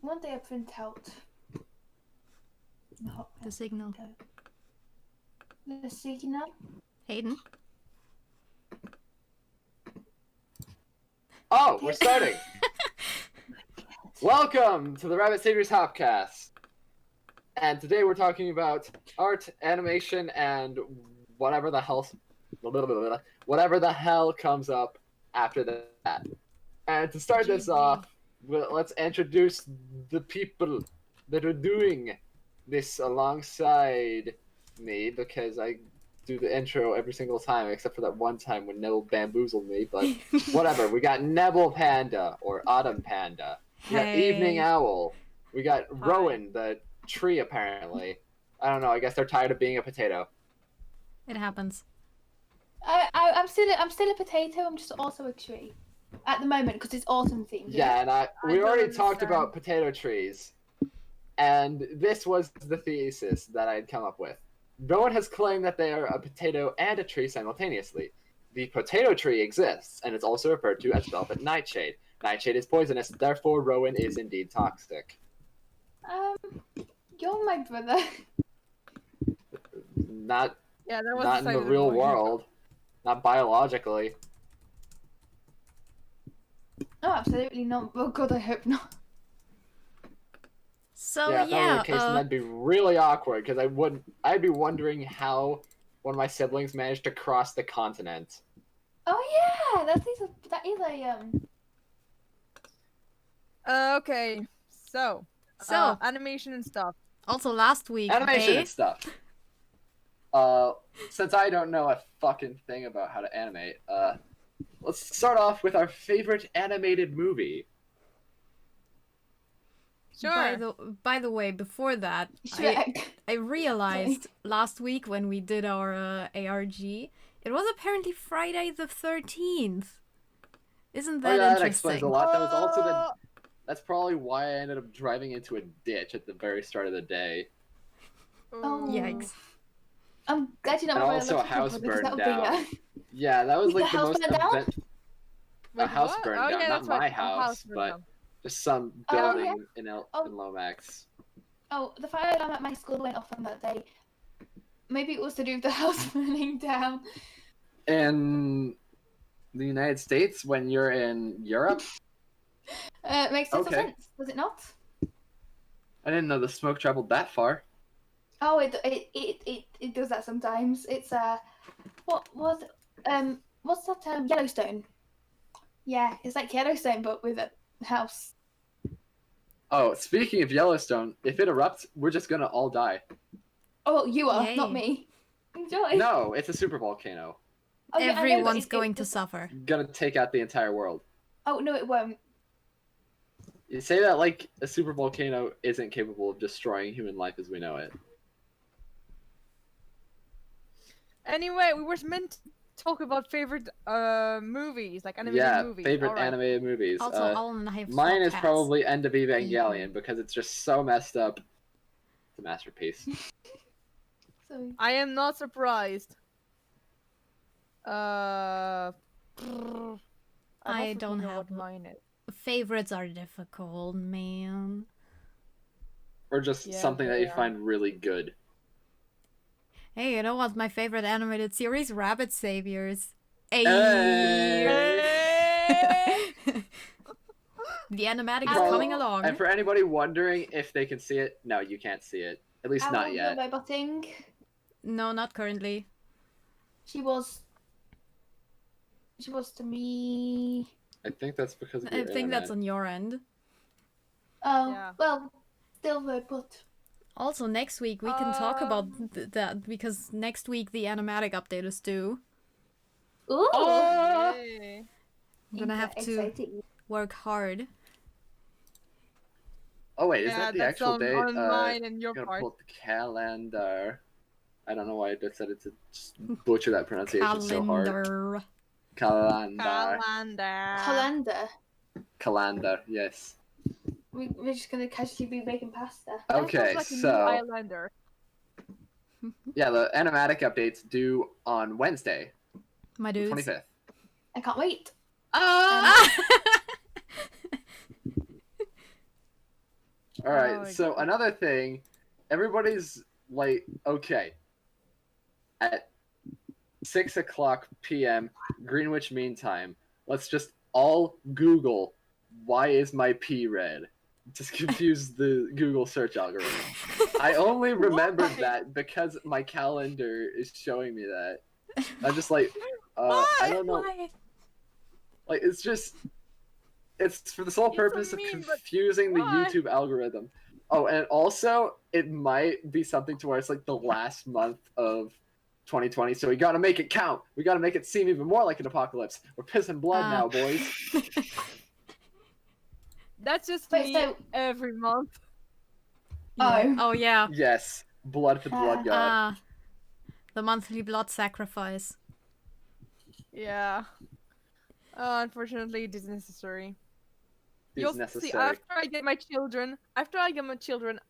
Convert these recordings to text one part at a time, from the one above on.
One day I print out The signal. The signal. Hayden? Oh, we're starting! Welcome to the Rabbit Saviors Hopcast! And today we're talking about art, animation, and whatever the hell comes up after that. And to start this off, let's introduce the people that are doing this alongside me, because I do the intro every single time, except for that one time when Nebel bamboozled me, but whatever. We got NebelPanda, or Autumn Panda. We got Evening Owl. We got Rowan, the tree, apparently. I don't know, I guess they're tired of being a potato. It happens. I'm still a potato. I'm just also a tree at the moment because it's autumn themed. Yeah, and we already talked about potato trees, and this was the thesis that I had come up with. No one has claimed that they are a potato and a tree simultaneously. The potato tree exists, and it's also referred to as velvet nightshade. Nightshade is poisonous, therefore Rowan is indeed toxic. You're my brother. Not in the real world. Not biologically. No, absolutely not. Oh god, I hope not. So yeah, if that were the case, then that'd be really awkward, because I'd be wondering how one of my siblings managed to cross the continent. Oh yeah, that is a Okay, so animation and stuff. Also last week, animation and stuff. Since I don't know a fucking thing about how to animate, let's start off with our favorite animated movie. Sure. By the way, before that, I realized last week when we did our ARG, it was apparently Friday the 13th. Isn't that interesting? That explains a lot. That was also that's probably why I ended up driving into a ditch at the very start of the day. Oh. Yikes. I'm glad you know. And also a house burned down. Yeah, that was like the most event. A house burned down, not my house, but just some building in Lomax. Oh, the fire alarm at my school went off on that day. Maybe it was to do with the house burning down. In the United States, when you're in Europe? Makes total sense, does it not? I didn't know the smoke traveled that far. Oh, it does that sometimes. It's what's that Yellowstone? Yeah, it's like Yellowstone but with a house. Oh, speaking of Yellowstone, if it erupts, we're just gonna all die. Oh, you are, Yay. not me. Enjoy. No, it's a super volcano. Oh, yeah, Everyone's going to suffer. Gonna take out the entire world. Oh no, it won't. You say that like a super volcano isn't capable of destroying human life as we know it. Anyway, we were meant to talk about favorite movies, like animated movies. Yeah, favorite animated movies. Also, Alan, I have mine is Hopcast. probably End of Evangelion because it's just so messed up. It's a masterpiece. Sorry. I am not surprised. I don't have what mine is. Favorites are difficult, man. Or just something that you find really good. Hey, you know what's my favorite animated series? Rabbit Saviors. Hey. The animatic is coming along. And for anybody wondering if they can see it, no, you can't see it. At least not yet. Roboting. No, not currently. She was to me. I think that's because of your think that's on your end. Oh, Yeah. well, still but. Also, next week we can talk about that because next week the animatic update is due. Ooh! Yay. I'm gonna have to work hard. Oh wait, is that the actual date? On mine and your I'm gonna part. pull up the calendar. I don't know why I decided to just butcher that pronunciation so hard. Calendar. Calendar, yes. We're just gonna casually be making pasta. Okay, like so Islander. yeah, the animatic update's due on Wednesday, My dudes. 25th. I can't wait. All right. Oh my So God. another thing, everybody's like, okay, at 6 o'clock p.m. Greenwich Mean Time. Let's just all Google why is my pee red? Just confuse the Google search algorithm. I only remembered Why? that because my calendar is showing me that. I'm just like, I don't know. Why? Like, it's for the sole It's so purpose of mean, but confusing the why? YouTube algorithm. Oh, and also, it might be something to where it's like the last month of 2020, so we gotta make it count. We gotta make it seem even more like an apocalypse. We're pissing blood now, boys. That's just Wait, me so- every month. Yeah. Oh. Oh yeah. Yes, blood for the blood god. The monthly blood sacrifice. Yeah. Unfortunately, it is necessary. Is You'll see, necessary. after I get my children,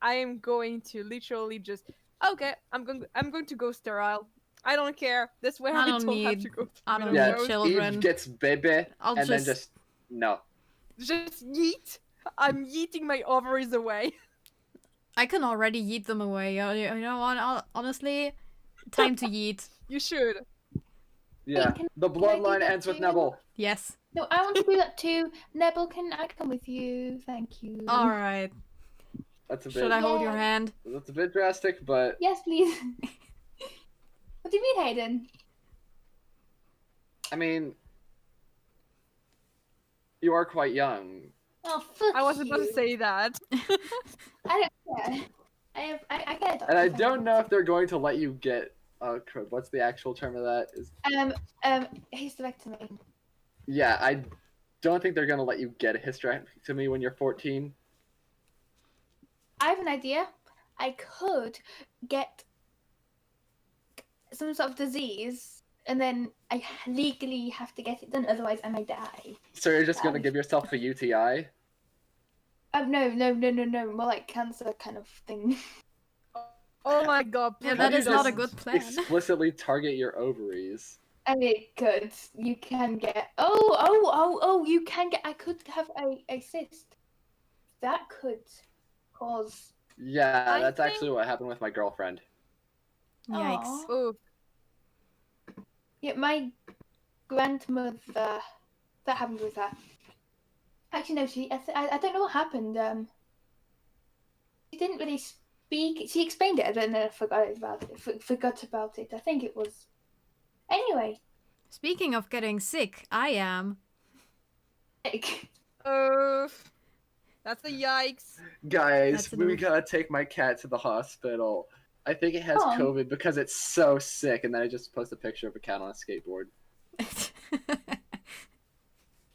I am going to literally just I'm going to go sterile. I don't care. This way I I don't don't have need- to go. I don't Yeah, need children. Eve gets baby, I'll and then just- just no. Just yeet. I'm yeeting my ovaries away. I can already yeet them away. You know what? Honestly, time to yeet. You should. Yeah, can the I do bloodline that ends with too? Nebel. Yes. No, I want to do that too. Nebel, can I come with you? Thank you. All right. That's a Should bit. I hold your Yay. hand? That's a bit drastic, but Yes, please. What do you mean, Hayden? I mean, you are quite young. Oh, fuck I wasn't about to you. say that. I don't care. I care. And I don't know if they're going to let you get. What's the actual term of that? Hysterectomy. Yeah, I don't think they're going to let you get a hysterectomy when you're 14. I have an idea. I could get some sort of disease, and then I legally have to get it done. Otherwise, I might die. So you're just going to give yourself a UTI? No. More like cancer kind of thing. Oh my god. Yeah, please that is not a don't. good plan. Explicitly target your ovaries. I mean, it could. You can get. Oh! You can get. I could have a cyst. That could cause. Yeah, I that's think- actually what happened with my girlfriend. Yikes. Aw. Ooh. Yeah, my grandmother. That happened with her. Actually, no. I don't know what happened. She didn't really speak. She explained it, and then I forgot about it. Forgot about it. I think it was. Anyway. Speaking of getting sick, I am. That's a yikes. Guys, That's an we oof. gotta take my cat to the hospital. I think it has Oh. COVID because it's so sick, and then I just post a picture of a cat on a skateboard.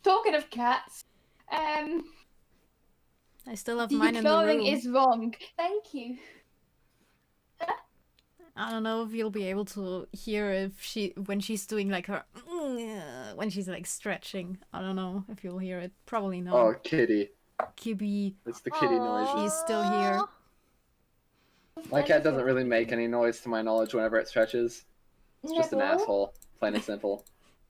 Talking of cats, I still have the mine in the room. ignoring is wrong. Thank you. I don't know if you'll be able to hear when she's doing like her when she's like stretching. I don't know if you'll hear it. Probably not. Oh, kitty. Kibby, It's the kitty noises. she's still here. My cat doesn't really make any noise to my knowledge whenever it stretches. It's just an Nebel? asshole, plain and simple.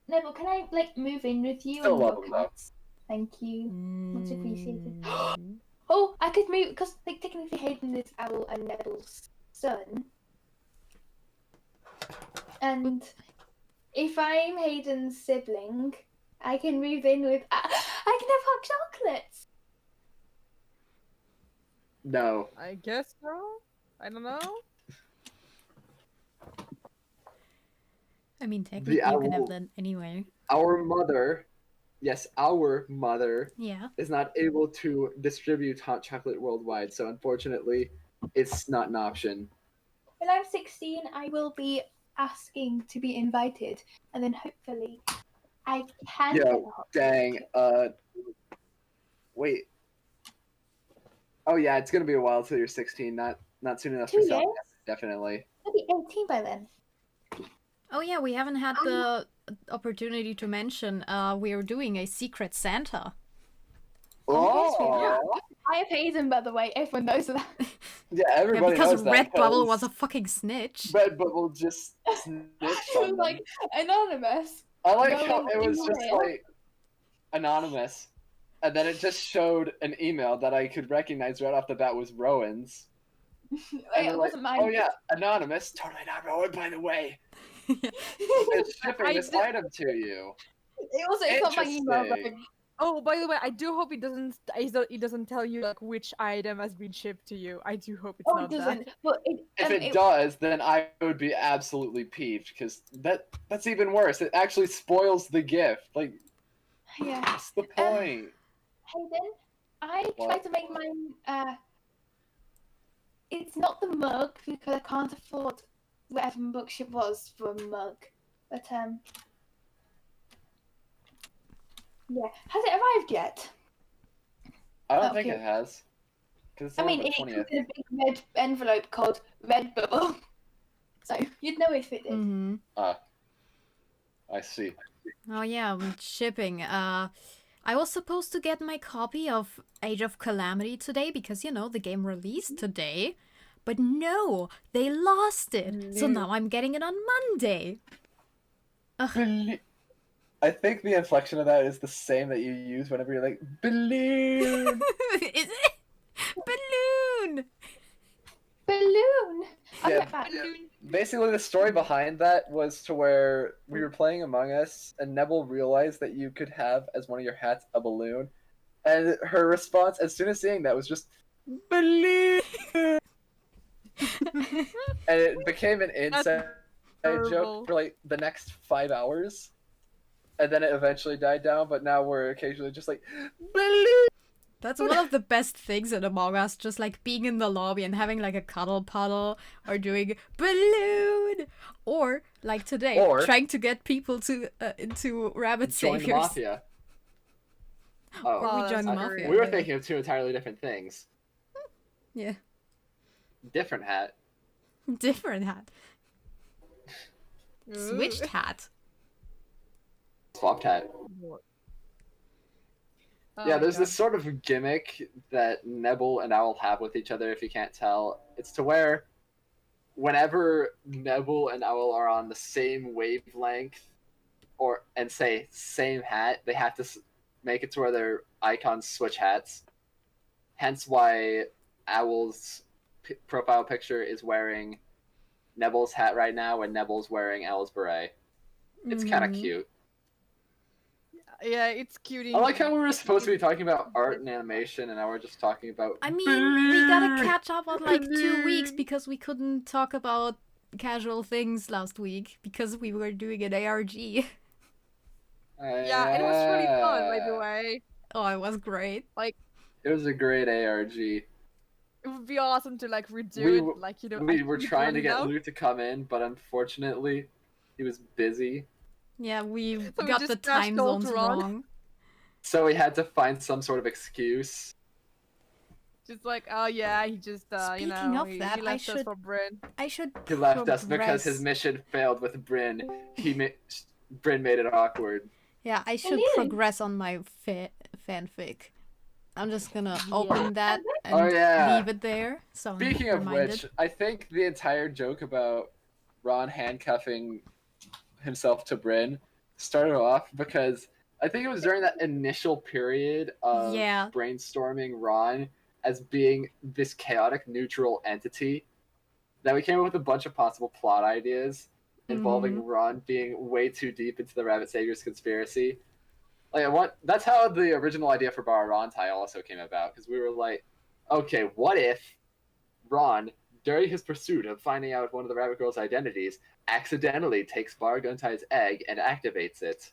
Nebel, can I move in with you Still and love your him, though. cats? Thank you. Much appreciated. Mm. Oh, I could move because technically Hayden is Owl and Nebel's son. And if I'm Hayden's sibling, I can move in with. I can have hot chocolates. No. I guess so. I don't know. I mean, technically, you can have owl. that anyway. Our mother, yes, our mother, Yeah. is not able to distribute hot chocolate worldwide, so unfortunately, it's not an option. When I'm 16, I will be asking to be invited, and then hopefully I can Yo, get a hot Dang, chocolate. wait. Oh yeah, it's gonna be a while till you're 16, not soon enough for 2 self, years? definitely. I'll be 18 by then. Oh yeah, we haven't had the opportunity to mention. We are doing a Secret Santa. Oh, yes, we Oh, are. I have Hayden, by the way. Everyone knows that. yeah, Yeah, everybody because knows that. Redbubble was a 'cause fucking snitch. Redbubble just snitched It on was them. like anonymous. I like no how one it was in just real. like anonymous. and then it just showed an email that I could recognize right off the bat was Rowan's. And It wasn't mine. Oh yeah, anonymous. Totally not Rowan, by the way. It's shipping this item to you. It's not my email. But... Oh, by the way, I do hope it doesn't tell you like which item has been shipped to you. I do hope it's not it doesn't. that. But if it does, then I would be absolutely peeved because that's even worse. It actually spoils the gift. Like, yeah, what's the point? Hayden, I tried to make mine. It's not the mug because I can't afford whatever much it was for a mug, but yeah. Has it arrived yet? I don't think it has. I mean, it comes in a big red envelope called Red Bubble. So you'd know if it did. Mm-hmm. I see. Oh yeah, with shipping. I was supposed to get my copy of Age of Calamity today because, you know, the game released today. But no, they lost it. So now I'm getting it on Monday. I think the inflection of that is the same that you use whenever you're like, balloon! Is it? Balloon! Balloon! Yeah, basically the story behind that was to where we were playing Among Us and Nebel realized that you could have as one of your hats a balloon. And her response as soon as seeing that was just, balloon! And it became an inside joke for like the next 5 hours. And then it eventually died down, but now we're occasionally just like, balloon! That's one of the best things in Among Us, just like being in the lobby and having like a cuddle puddle or doing balloon, or like today, trying to get people to into Rabbit Saviors. Join the Mafia. Or we join the Mafia. We were thinking of two entirely different things. Yeah. Different hat. Different hat. Switched hat. Swapped hat. Yeah, there's this sort of gimmick that Nebel and Owl have with each other, if you can't tell. It's to where whenever Nebel and Owl are on the same wavelength and say same hat, they have to make it to where their icons switch hats. Hence why Owl's profile picture is wearing Nebel's hat right now and Nebel's wearing Owl's beret. It's kind of cute. Yeah, it's cute. I like how we were supposed to be talking about art and animation, and now we're just talking about. I mean, we gotta catch up on like 2 weeks because we couldn't talk about casual things last week because we were doing an ARG. Yeah, it was really fun, by the way. Oh, it was great. It was a great ARG. It would be awesome to like redo it, like, you know. We were trying to get Luke to come in, but unfortunately, he was busy. Yeah, we got the time zones wrong. So we had to find some sort of excuse. Just like, oh yeah, he just, Speaking you know, of that, he left us for Bryn. He left us because his mission failed with Bryn. Bryn made it awkward. Yeah, I should progress on my fanfic. I'm just gonna open that and leave it there. So Speaking of which, I think the entire joke about Ron handcuffing himself to Bryn started off because I think it was during that initial period of brainstorming Ron as being this chaotic neutral entity that we came up with a bunch of possible plot ideas involving Ron being way too deep into the Rabbit Saviors conspiracy. That's how the original idea for Bararantai also came about, because we were like, okay, what if Ron, during his pursuit of finding out one of the Rabbit Girl's identities, accidentally takes Baraguntai's egg and activates it?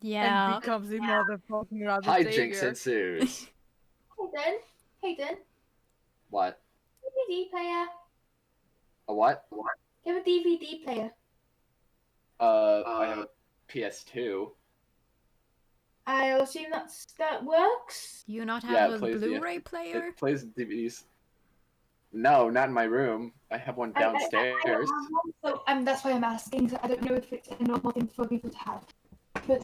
Yeah. And becomes a motherfucking Rabbit Hijinks Savior. ensues. Hayden. What? DVD player. A what? You have a DVD player. I have a PS2. I'll assume that works. Do you not have a Blu-ray player? It plays DVDs. No, not in my room. I have one downstairs. I don't have one, so that's why I'm asking. So I don't know if it's a normal thing for people to have. But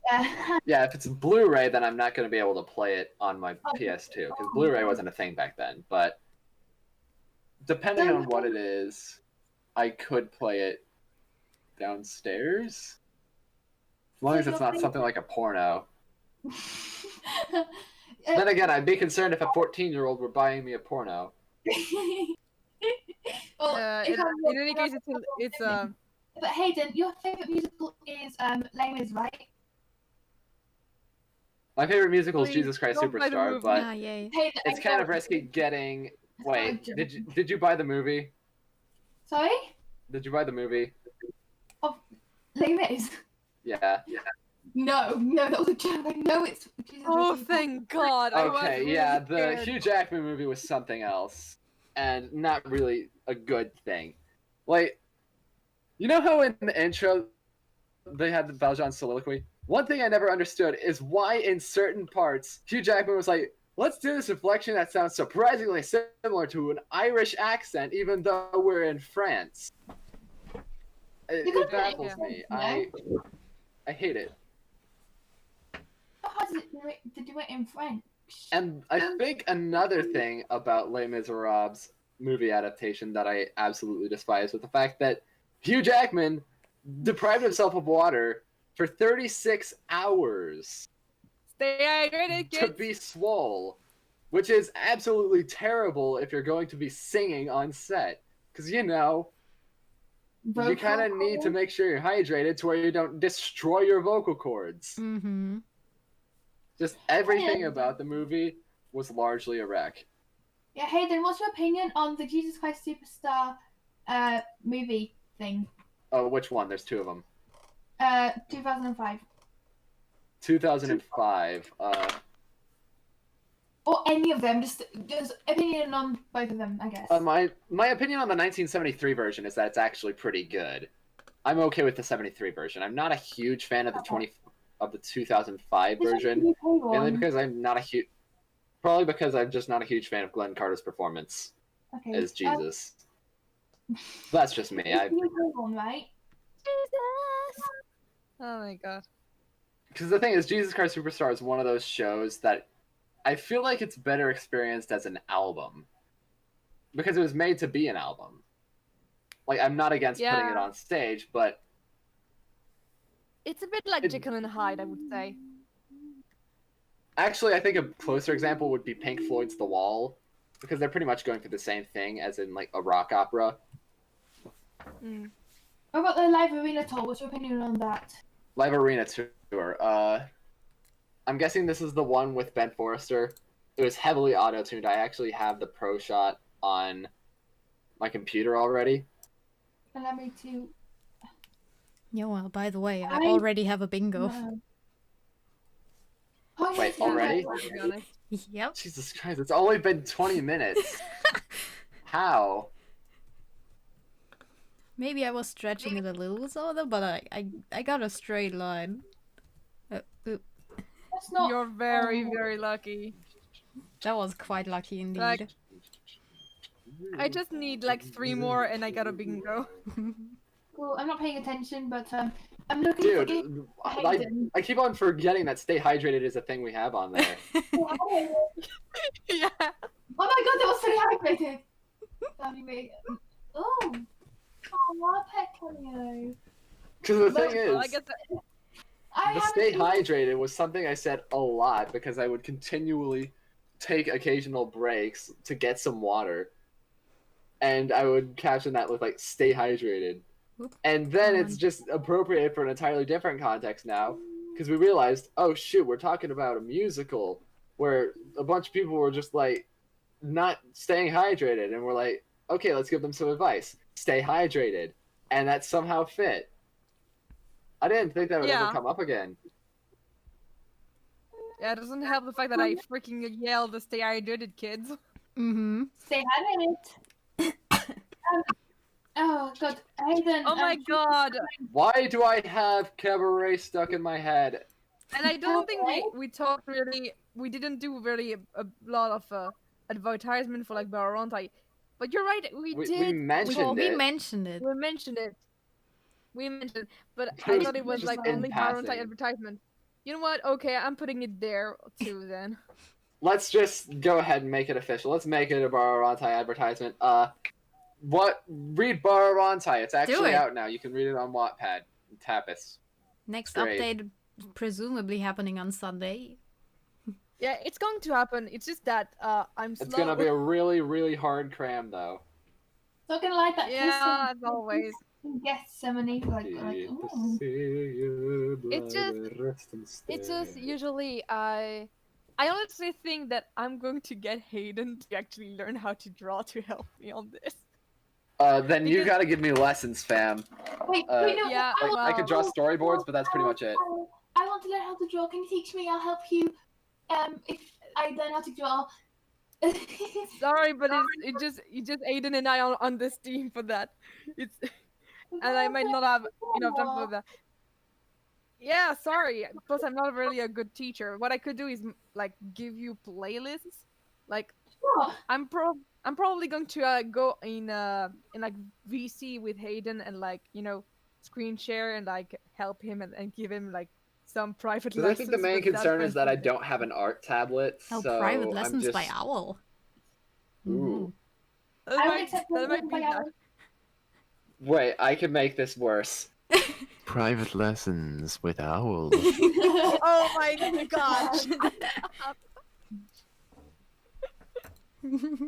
yeah, if it's Blu-ray, then I'm not going to be able to play it on my PS2 because Blu-ray wasn't a thing back then. But depending on what it is, I could play it downstairs. As long as it's not something like a porno. Then again, I'd be concerned if a 14-year-old were buying me a porno. Well, if I'm in any case, it's But Hayden, your favorite musical is Les Mis, right? My favorite musical is Please, Jesus Christ don't buy the Superstar, movie. but Ah, yay. Hayden, it's kind of risky getting. Wait, did you buy the movie? Sorry? Did you buy the movie? Les Mis? Yeah. No, that was a joke. I know it's. oh, thank God! I was Okay, really yeah, the scared. Hugh Jackman movie was something else, and not really a good thing. Like, you know how in the intro they had the Valjean soliloquy? One thing I never understood is why in certain parts Hugh Jackman was like, let's do this reflection that sounds surprisingly similar to an Irish accent, even though we're in France. It baffles me. I hate it. How did you do it in French? And I think another thing about Les Miserables movie adaptation that I absolutely despise was the fact that Hugh Jackman deprived himself of water for 36 hours Stay hydrated, to kids. be swole, which is absolutely terrible if you're going to be singing on set. Because, you know, you kind of need to make sure you're hydrated to where you don't destroy your vocal cords. Mm-hmm. Just everything about the movie was largely a wreck. Yeah, Hayden, what's your opinion on the Jesus Christ Superstar movie thing? Oh, which one? There's two of them. 2005. 2005. Or any of them, just opinion on both of them, I guess. My opinion on the 1973 version is that it's actually pretty good. I'm okay with the 73 version. I'm not a huge fan of the 2005 version, mainly because I'm not a huge. Probably because I'm just not a huge fan of Glenn Carter's performance as Jesus. That's just me. Right? Jesus. Oh my God. Because the thing is, Jesus Christ Superstar is one of those shows that I feel like it's better experienced as an album. Because it was made to be an album. Like, I'm not against putting it on stage, but... It's a bit like Jekyll and Hyde, I would say. Actually, I think a closer example would be Pink Floyd's The Wall. Because they're pretty much going for the same thing as in, like, a rock opera. Mm. What about the Live Arena tour? What's your opinion on that? Live Arena Tour. I'm guessing this is the one with Ben Forrester. It was heavily auto-tuned. I actually have the Pro Shot on my computer already. Allow me to... Yeah, well, by the way, I already have a bingo. Oh, Wait, already? To be honest. Yep. Jesus Christ, it's only been 20 minutes. How? Maybe I was stretching it a little so though, but I got a straight line. That's not... You're very, very lucky. That was quite lucky indeed. Like, I just need like 3 more and I got a bingo. Well, I'm not paying attention, but I'm looking Dude, for Hayden. I keep on forgetting that stay hydrated is a thing we have on there. Yeah. Oh my God, that was so hydrated. Oh, what pet cameo? Because the thing Well, I is, guess the stay hydrated was something I said a lot because I would continually take occasional breaks to get some water. And I would caption that with like, stay hydrated. And then it's just appropriate for an entirely different context now, because we realized, oh shoot, we're talking about a musical where a bunch of people were just like not staying hydrated, and we're like, okay, let's give them some advice. Stay hydrated. And that somehow fit. I didn't think that would ever come up again. Yeah, it doesn't help the fact that I freaking yelled to stay hydrated, kids. Mm-hmm. Stay hydrated. Oh God, Hayden. Oh my God. Why do I have Cabaret stuck in my head? And I don't think we talked really, we didn't do really a lot of advertisement for like Barontai. But you're right, we did. We mentioned We it. mentioned it. We mentioned it. But It I was thought it was just like in only passing. Barontai advertisement. You know what? Okay, I'm putting it there too then. Let's just go ahead and make it official. Let's make it a Barontai advertisement. Read Barontai. It's actually out now. You can read it on Wattpad and Tapas. Next Great. update presumably happening on Sunday. Yeah, it's going to happen. It's just that I'm slow. It's gonna be a really, really hard cram, though. Not gonna lie, that Yeah, as always. Yes, so many like Keep the ooh. sea, It's just- blood, rest and It's just stay. usually I honestly think that I'm going to get Hayden to actually learn how to draw to help me on this. Then you Because- gotta give me lessons, fam. Wait, Uh, wait, no, yeah, Like, I could draw well- storyboards, but that's pretty much it. I want to learn how to draw. Can you teach me? I'll help you. If I learn how to draw. Sorry, but it's just Aiden and I on this team for that. It's and I might not have enough time for that. Yeah, sorry. Plus, I'm not really a good teacher. What I could do is like give you playlists. Like Sure. I'm probably going to go in like VC with Hayden and like screen share and like help him and give him like some private Because I lessons. think the main but that's concern is that I going to- don't have an art tablet, Oh, so private I'm lessons just. by Owl. Ooh. That I would might, accept that might lessons be by that. Owl. Wait, I can make this worse. Private lessons with Owl. Oh my gosh!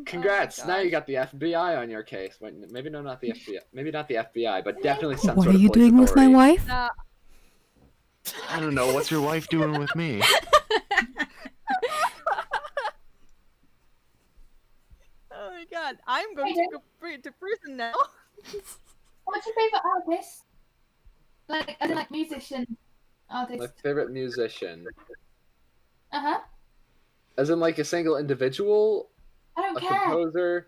Congrats! Oh, Now you gosh. got the FBI on your case. Wait, maybe no, not the FBI. Maybe not the FBI, but definitely some What sort are of you police doing with my authority. wife? Nah, I don't know. What's your wife doing with me? oh my god! I'm going to go to prison now. What's your favorite artist? Like, as in, like musician, artist. My favorite musician, Uh-huh. as in like a single individual, I don't a care. composer.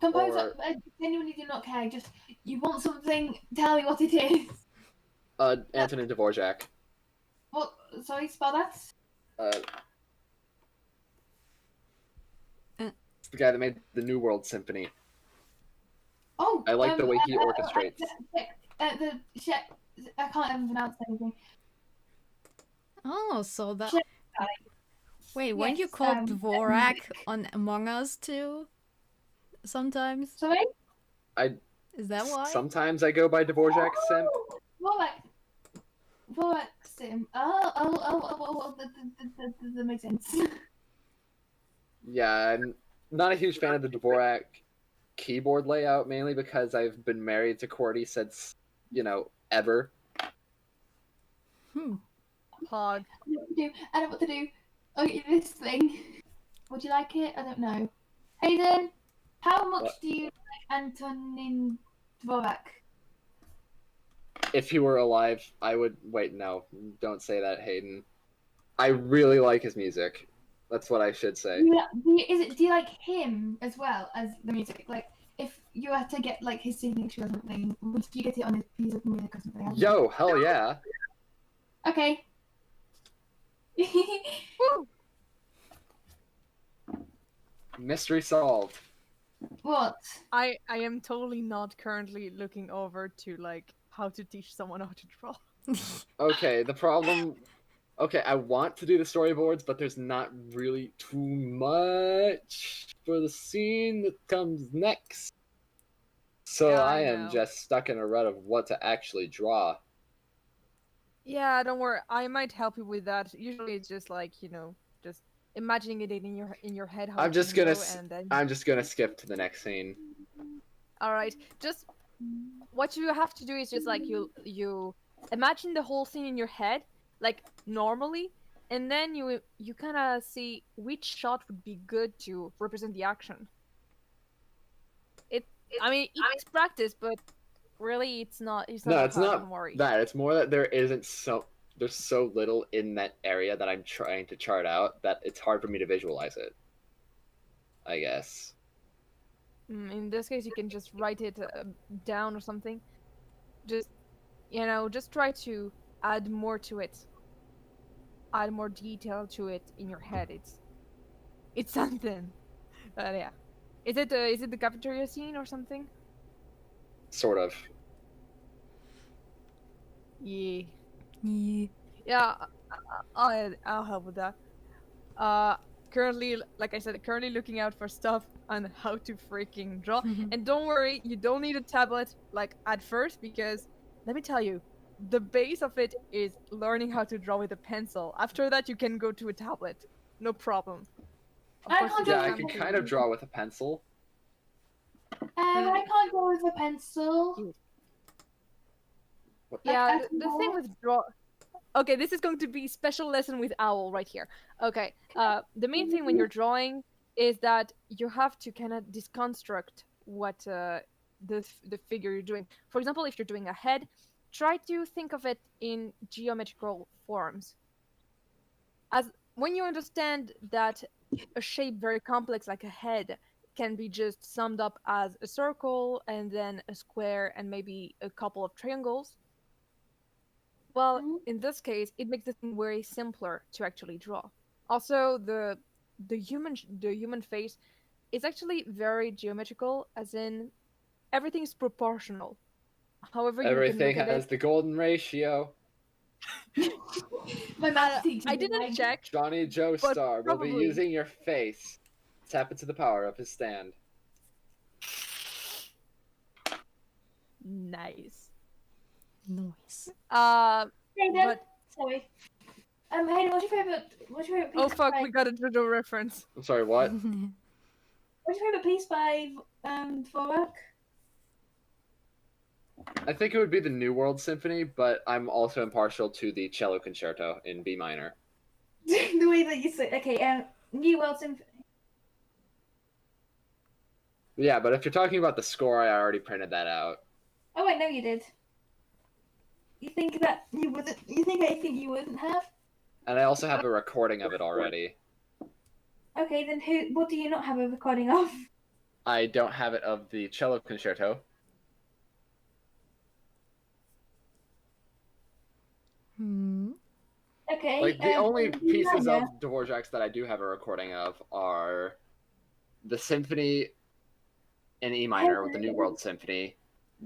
Composer, or- I genuinely do not care. Just, you want something, tell me what it is. Antonin Dvorak. What? Sorry, spell that? It's the guy that made the New World Symphony. Oh! I like the way he orchestrates. I can't even pronounce anything. Oh, so that. Shit. Wait, weren't you Yes, called Dvorak on Among Us too? Sometimes? Sorry? Is that why? Sometimes I go by Dvorak Simp. Vorak Sim. Oh, that makes sense. Yeah, I'm not a huge fan of the Dvorak keyboard layout, mainly because I've been married to Cordy since, ever. Hog. I don't know what to do. I don't know what to do. Oh, this thing. Would you like it? I don't know. Hayden, how much What? do you like Antonin Dvorak? If he were alive, I would. Wait, no, don't say that, Hayden. I really like his music. That's what I should say. Do you like him as well as the music? Like, if you had to get like his signature or something, would you get it on a piece of music or something? Yo, hell yeah. Okay. Woo! Mystery solved. What? I am totally not currently looking over to like how to teach someone how to draw. Okay, the problem. Okay, I want to do the storyboards, but there's not really too much for the scene that comes next. So Yeah, I I am know. just stuck in a rut of what to actually draw. Yeah, don't worry. I might help you with that. Usually, it's just like just imagining it in your head. How I'm it just can gonna. go, and then I'm just gonna skip to the next scene. all right. Just what you have to do is just like you imagine the whole scene in your head, like normally, and then you kind of see which shot would be good to represent the action. I mean, it's practice, but really, it's not. It's not. No, that it's hard, not Don't worry. that. It's more that there's so little in that area that I'm trying to chart out that it's hard for me to visualize it. I guess. In this case, you can just write it down or something. Just just try to add more to it. Add more detail to it in your head. It's something. Yeah. Is it the cafeteria scene or something? Sort of. Yeah. Yeah. Yeah. I'll help with that. Currently, like I said, currently looking out for stuff on how to freaking draw. And don't worry, you don't need a tablet like at first because let me tell you, the base of it is learning how to draw with a pencil. After that, you can go to a tablet. no problem. Of I course, can't you Yeah, I draw can with kind of draw with a pencil. I can't draw with a pencil. Yeah, I the can thing draw. with draw. Okay, this is going to be special lesson with Owl right here. Okay, the main thing when you're drawing is that you have to kind of deconstruct what the figure you're doing. For example, if you're doing a head, try to think of it in geometrical forms. As when you understand that a shape very complex like a head can be just summed up as a circle and then a square and maybe a couple of triangles, well, Mhm. in this case, it makes the thing very simpler to actually draw. Also, the human face is actually very geometrical, as in everything is proportional. However, you can Everything look at has it. the golden ratio. My math teacher I was didn't like, check, Johnny but Joestar will be probably using your face. Tap into the power of his stand. nice. Noise. Hayden, But sorry. Hayden, what's your favorite piece? oh fuck, by, we got a JoJo reference. I'm sorry, what? What's your favorite piece by Dvorak? I think it would be the New World Symphony, but I'm also impartial to the cello concerto in B minor. The way that you say, okay, New World Symphony. Yeah, but if you're talking about the score, I already printed that out. Oh wait, no, you did. You think that you wouldn't? You think anything you wouldn't have? And I also have a recording of it already. Okay, then who? What do you not have a recording of? I don't have it of the cello concerto. Hmm. Okay. Like, the only B pieces minor. of Dvorak's that I do have a recording of are the symphony in E minor with the New World Symphony,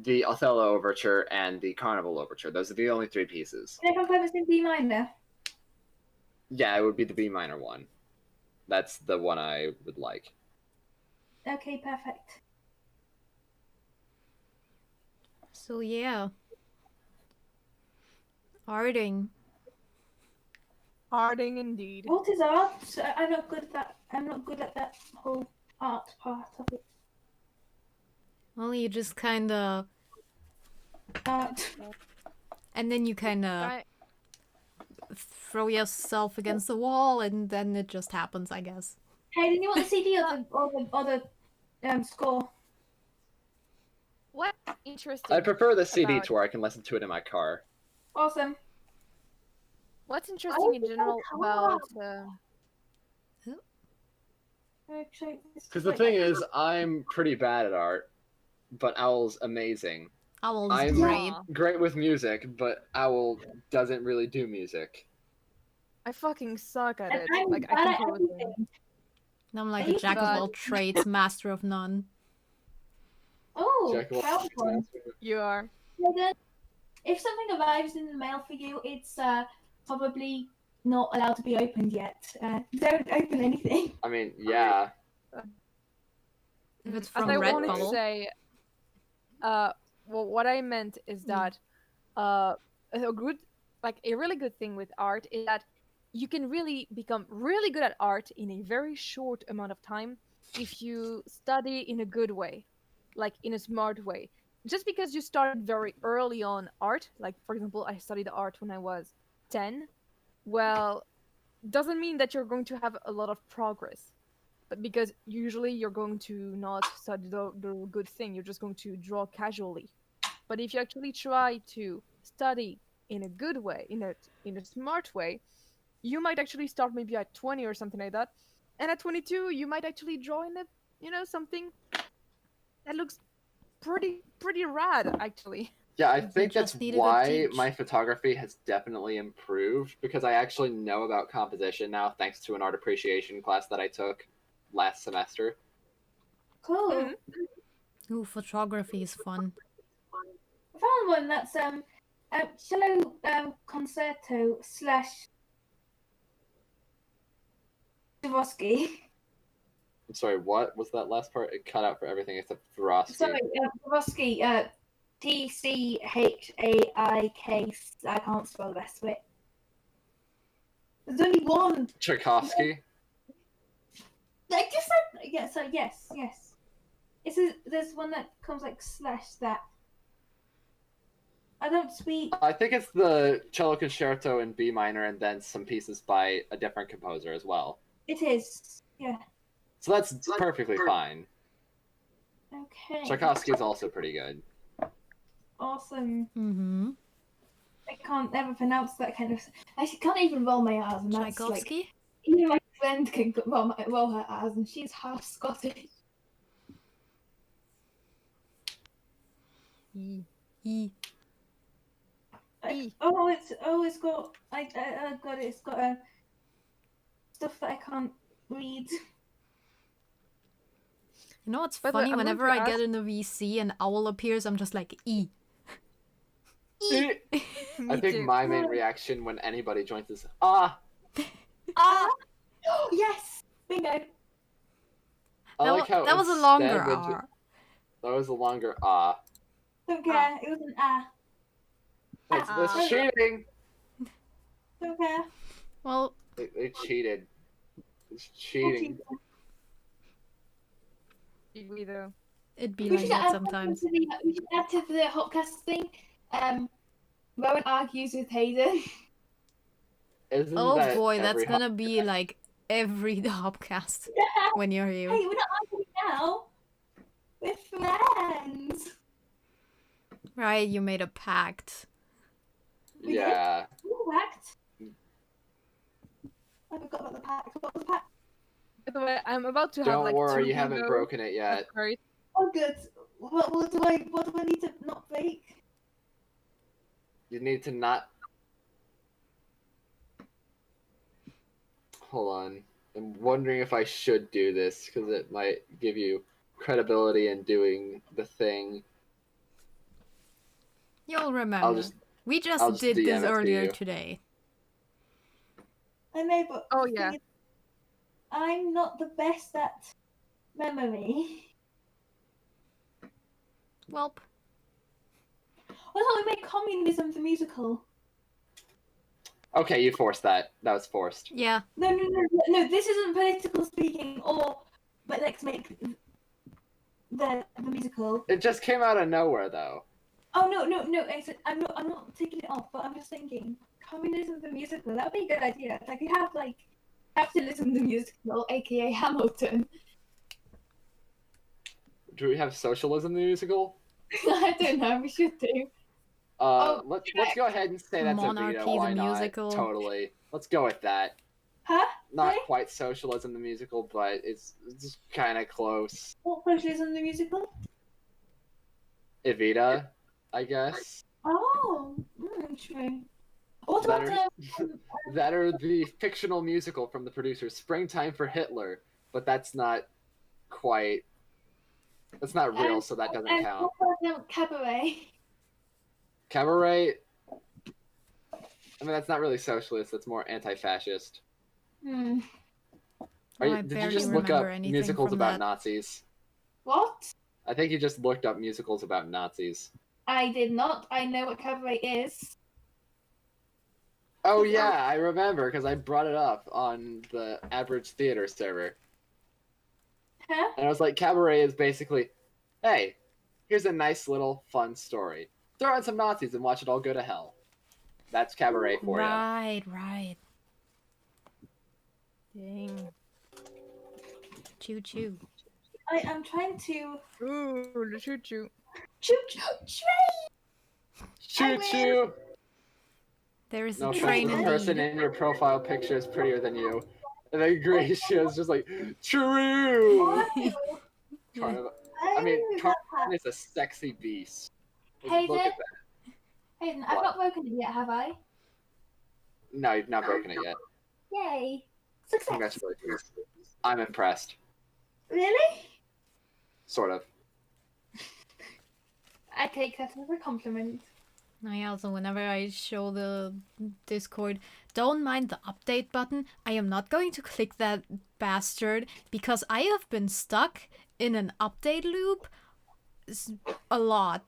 the Othello Overture, and the Carnival Overture. Those are the only 3 pieces. Can I confirm it's in B minor? Yeah, it would be the B minor one. That's the one I would like. Okay, perfect. So yeah. Arting. Harding indeed. What is art? I'm not good at that. I'm not good at that whole art part of it. Well, you just kinda... Art. And then you kinda I- throw yourself against the wall and then it just happens, I guess. Hey, do you want the CD or the score? What interesting? I prefer the CD about- to where I can listen to it in my car. Awesome. What's interesting in think general I about Because the thing is, I'm pretty bad at art, but Owl's amazing. Owl's I'm great. great with music, but Owl doesn't really do music. I fucking suck at And it. I'm Like I bad can at do everything. everything. I'm like Are a you jack of bad? all trades, master of none. Oh, Jack of all found trades, one. master of- You are. Hayden, if something arrives in the mail for you, it's probably not allowed to be opened yet. Don't open anything. I mean, yeah. If it's As from I wanted to Redbubble. say, well, what I meant is that, a good, like a really good thing with art is that you can really become really good at art in a very short amount of time if you study in a good way, like in a smart way. Just because you started very early on art, like for example, I studied art when I was 10, well, doesn't mean that you're going to have a lot of progress. But because usually you're going to not study the good thing, you're just going to draw casually. But if you actually try to study in a good way, in a smart way, you might actually start maybe at 20 or something like that. And at 22, you might actually draw in a, something that looks pretty rad actually. Yeah, I You think that's just needed a why teach. my photography has definitely improved, because I actually know about composition now thanks to an art appreciation class that I took last semester. Cool. Mhm. Ooh, photography is fun. I found one that's cello concerto slash Swarovski. I'm sorry, what was that last part? It cut out for everything except Swarovski. Sorry, Swarovski. TCHAIK. I can't spell the rest of it. There's only one. Tchaikovsky. I just said yeah. So yes. It's there's one that comes like slash that. I don't speak. I think it's the cello concerto in B minor, and then some pieces by a different composer as well. It is. Yeah. So that's perfectly fine. Okay. Tchaikovsky is also pretty good. Awesome. Mm-hmm. I can't ever pronounce that kind of. I can't even roll my R's, and that's like Tchaikovsky? even my friend can roll her R's, and she's half Scottish. E. It's got I got it. It's got stuff that I can't read. You know what's By the way, funny? I'm going Whenever to I get ask- in a VC and owl appears, I'm just like, E. I Me think too. my main reaction when anybody joins is ah. Ah, yes, bingo. I like how that was a instead longer when R. that was a longer ah. Don't care. It was an ah. That's cheating. Don't care. Well, They cheated. It's cheating. We though. it'd be We like should that add sometimes. we should add to the Hopcast thing. Rowan argues with Hayden. Isn't Oh that boy, that's every gonna be like every Hopcast when you're here. Hey, we're not arguing now. We're friends. Right, you made a pact. We did? Yeah. Ooh, pact. I forgot about the pact. What was the pact? By the way, I'm about to have Don't like worry, two you haven't bingo. broken it yet. That's great. Oh, good. What do I need to not break? You need to not. Hold on. I'm wondering if I should do this because it might give you credibility in doing the thing. You'll remember. We I'll just just did DM this it to earlier you. today. I know, but Oh, the yeah. thing is, I'm not the best at memory. Welp. I thought we made communism the musical. Okay, you forced that. That was forced. Yeah. No. This isn't political speaking, but let's make the musical. It just came out of nowhere, though. Oh no! I'm not taking it off, but I'm just thinking communism the musical. That would be a good idea. Like you have capitalism the musical, aka Hamilton. Do we have socialism the musical? I don't know. We should do. Let's go ahead and say that's Monarchy, a veto. the Why not? musical. Totally. Let's go with that. Huh? Not Sorry? quite socialism the musical, but it's just kind of close. What socialism the musical? Evita, I guess. Oh, true. What That about are, that are the fictional musical from the producers Springtime for Hitler, but that's not quite. That's not real, so that doesn't count. what about Cabaret? Cabaret. I mean, that's not really socialist. That's more anti-fascist. Hmm. I Did you barely just look up remember anything musicals from about that. Nazis? What? I think you just looked up musicals about Nazis. I did not. I know what Cabaret is. Oh yeah, I remember because I brought it up on the Average Theater server. Huh? And I was like, Cabaret is basically, hey, here's a nice little fun story. Throw in some Nazis and watch it all go to hell. That's Cabaret for you. Right. Dang. Choo choo. I am trying to. Ooh, the choo choo. Choo choo Choo choo! There is No a offense, train the in person in your profile picture is prettier than you. And then Gracia is just like, true! Carnival. I mean, Carnival is a sexy beast. Look Hayden? at that. Hayden, I've What? not broken it yet, have I? No, you've not broken it yet. Yay! Success. Congratulations. I'm impressed. Really? Sort of. I take that as a compliment. I also, whenever I show the Discord, don't mind the update button. I am not going to click that bastard because I have been stuck in an update loop a lot.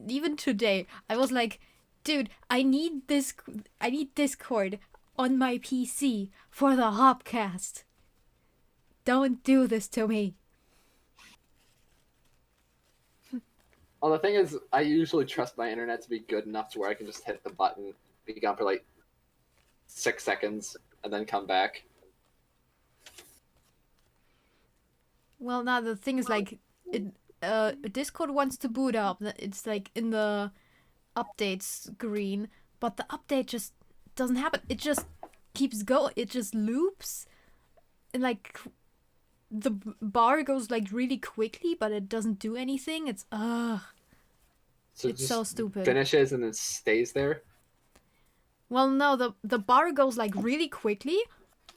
Even today, I was like, dude, I need Discord on my PC for the Hopcast. Don't do this to me. Well, the thing is, I usually trust my internet to be good enough to where I can just hit the button, be gone for like 6 seconds, and then come back. Well, now the thing is like, Discord wants to boot up. It's like in the update screen, but the update just doesn't happen. It just keeps going. It just loops, and like the bar goes like really quickly, but it doesn't do anything. It's So It's just so stupid. finishes and then stays there. Well, no, the bar goes like really quickly,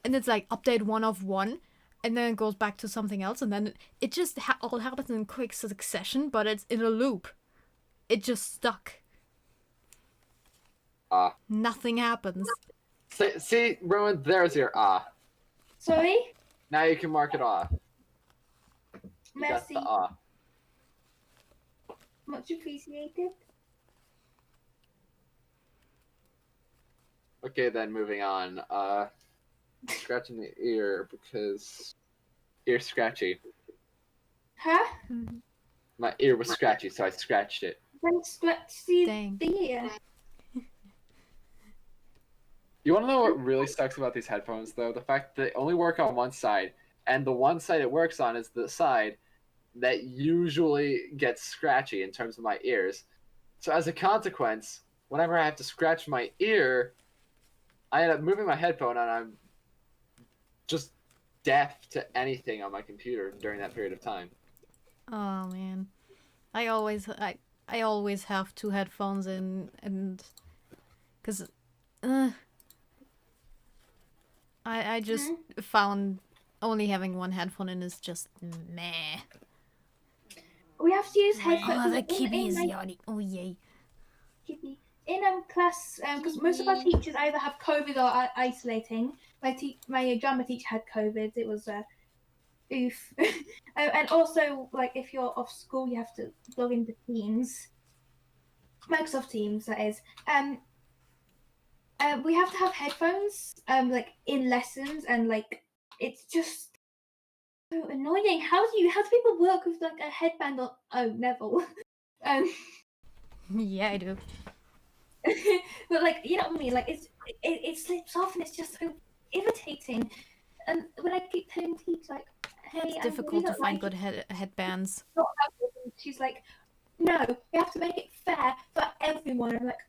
and it's like update 1 of 1, and then it goes back to something else, and then it just all happens in quick succession, but it's in a loop. It just stuck. Nothing happens. See, Rowan, there's your Sorry? Now you can mark it off. You got Merci. the Much appreciated. Okay, then moving on. Scratching the ear because ear scratchy. Huh? My ear was scratchy, so I scratched it. Then scratch the Dang. ear. You want to know what really sucks about these headphones, though? The fact that they only work on one side, and the one side it works on is the side that usually gets scratchy in terms of my ears. So as a consequence, whenever I have to scratch my ear, I end up moving my headphone, and I'm just deaf to anything on my computer during that period of time. Oh man, I always have 2 headphones in, and because I just found only having 1 headphone in is just meh. We have to use headphones. Oh, the kibby is yawning. Oh yay. In class, because most of our teachers either have COVID or are isolating. My drama teacher had COVID. It was oof. And also, like, if you're off school, you have to log into Teams, Microsoft Teams, that is. We have to have headphones, like in lessons, and like it's just so annoying. How do people work with like a headband on? Oh, Neville. Yeah, I do. But like, you know what I mean? Like it slips off, and it's just so irritating. And when I keep telling teachers like, "Hey, It's I difficult really to don't find like good headbands. not have them," she's like, "No, we have to make it fair for everyone." I'm like,